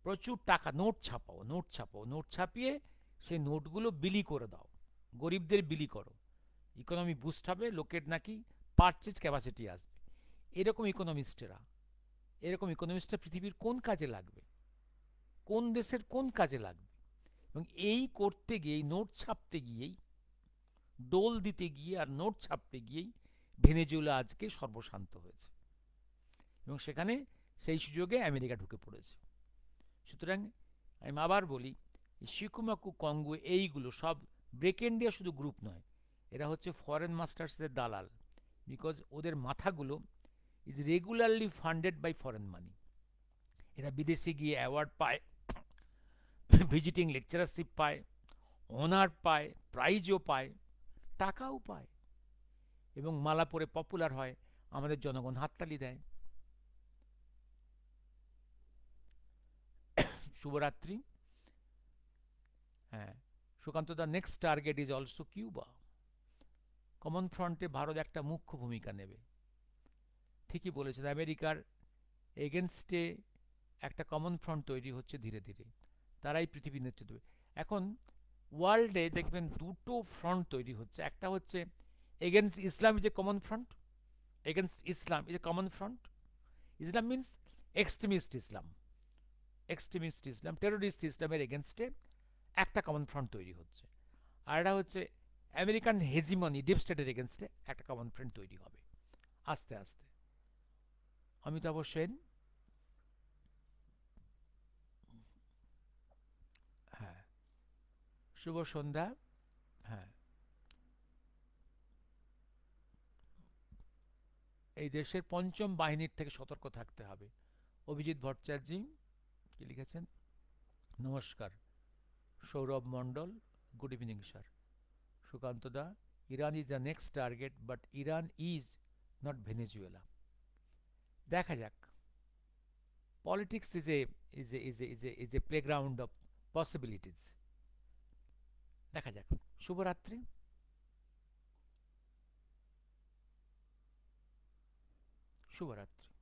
প্রচুর টাকা, নোট ছাপাও, নোট ছাপাও, নোট ছাপিয়ে সেই নোটগুলো বিলি করে দাও, গরিবদের বিলি করো, ইকোনমি বুস্ট হবে, লোকের নাকি পারচেজ ক্যাপাসিটি আসবে। এরকম ইকোনমিস্টেরা, এরকম ইকোনমিস্টরা পৃথিবীর কোন কাজে লাগবে, কোন দেশের কোন কাজে লাগবে? এবং এই করতে গিয়েই, নোট ছাপতে গিয়েই, ডোল দিতে গিয়ে আর নোট ছাপতে গিয়েই ভেনেজুয়েলা আজকে সর্বশান্ত হয়েছে, এবং সেখানে সেই সুযোগে আমেরিকা ঢুকে পড়েছে। সুতরাং আমি আবার বলি, শিকুমাকু কঙ্গু এইগুলো সব ব্রেক ইন্ডিয়া শুধু গ্রুপ নয়, এরা হচ্ছে ফরেন মাস্টার্সদের দালাল। বিকজ ওদের মাথাগুলো is regularly funded by foreign money. এরা বিদেশে গিয়ে অ্যাওয়ার্ড পায়, ভিজিটিং লেকচারারশিপ পায়, অনার পায়, প্রাইজও পায়, টাকাও পায়, এবং মালা পরে পপুলার হয়, আমাদের জনগণ হাততালি দেয়। শুভরাত্রি। হ্যাঁ, Sukanta, the next target is also Cuba. Common ফ্রন্টে ভারত একটা মুখ্য ভূমিকা নেবে। ঠিকই বলেছেন, আমেরিকার এগেনস্টে একটা কমন ফ্রন্ট তৈরি হচ্ছে ধীরে ধীরে, তারাই পৃথিবীর নেতৃত্ব দেবে। এখন ওয়ার্ল্ডে দেখবেন দুটো ফ্রন্ট তৈরি হচ্ছে, একটা হচ্ছে against Islam is a common front, against Islam is a common front. Islam means extremist Islam, extremist Islam, terrorist ইসলামের এগেনস্টে একটা কমন ফ্রন্ট তৈরি হচ্ছে। আর এটা হচ্ছে আমেরিকান হেজিমনি, ডিপ স্টেটের এগেনস্টে একটা কমন ফ্রন্ট তৈরি হবে আস্তে আস্তে। অমিতাভ সেন, হ্যাঁ, শুভ সন্ধ্যা। হ্যাঁ, এই দেশের পঞ্চম বাহিনীর থেকে সতর্ক থাকতে হবে। অভিজিৎ ভট্টাচার্য কি লিখেছেন? নমস্কার। Sourav Mondal, good evening sir. Sukanta da, Iran is the next target, but Iran is not Venezuela. দেখা যাক, politics is a playground of possibilities. দেখা যাক। শুভরাত্রি। শুভরাত্রি।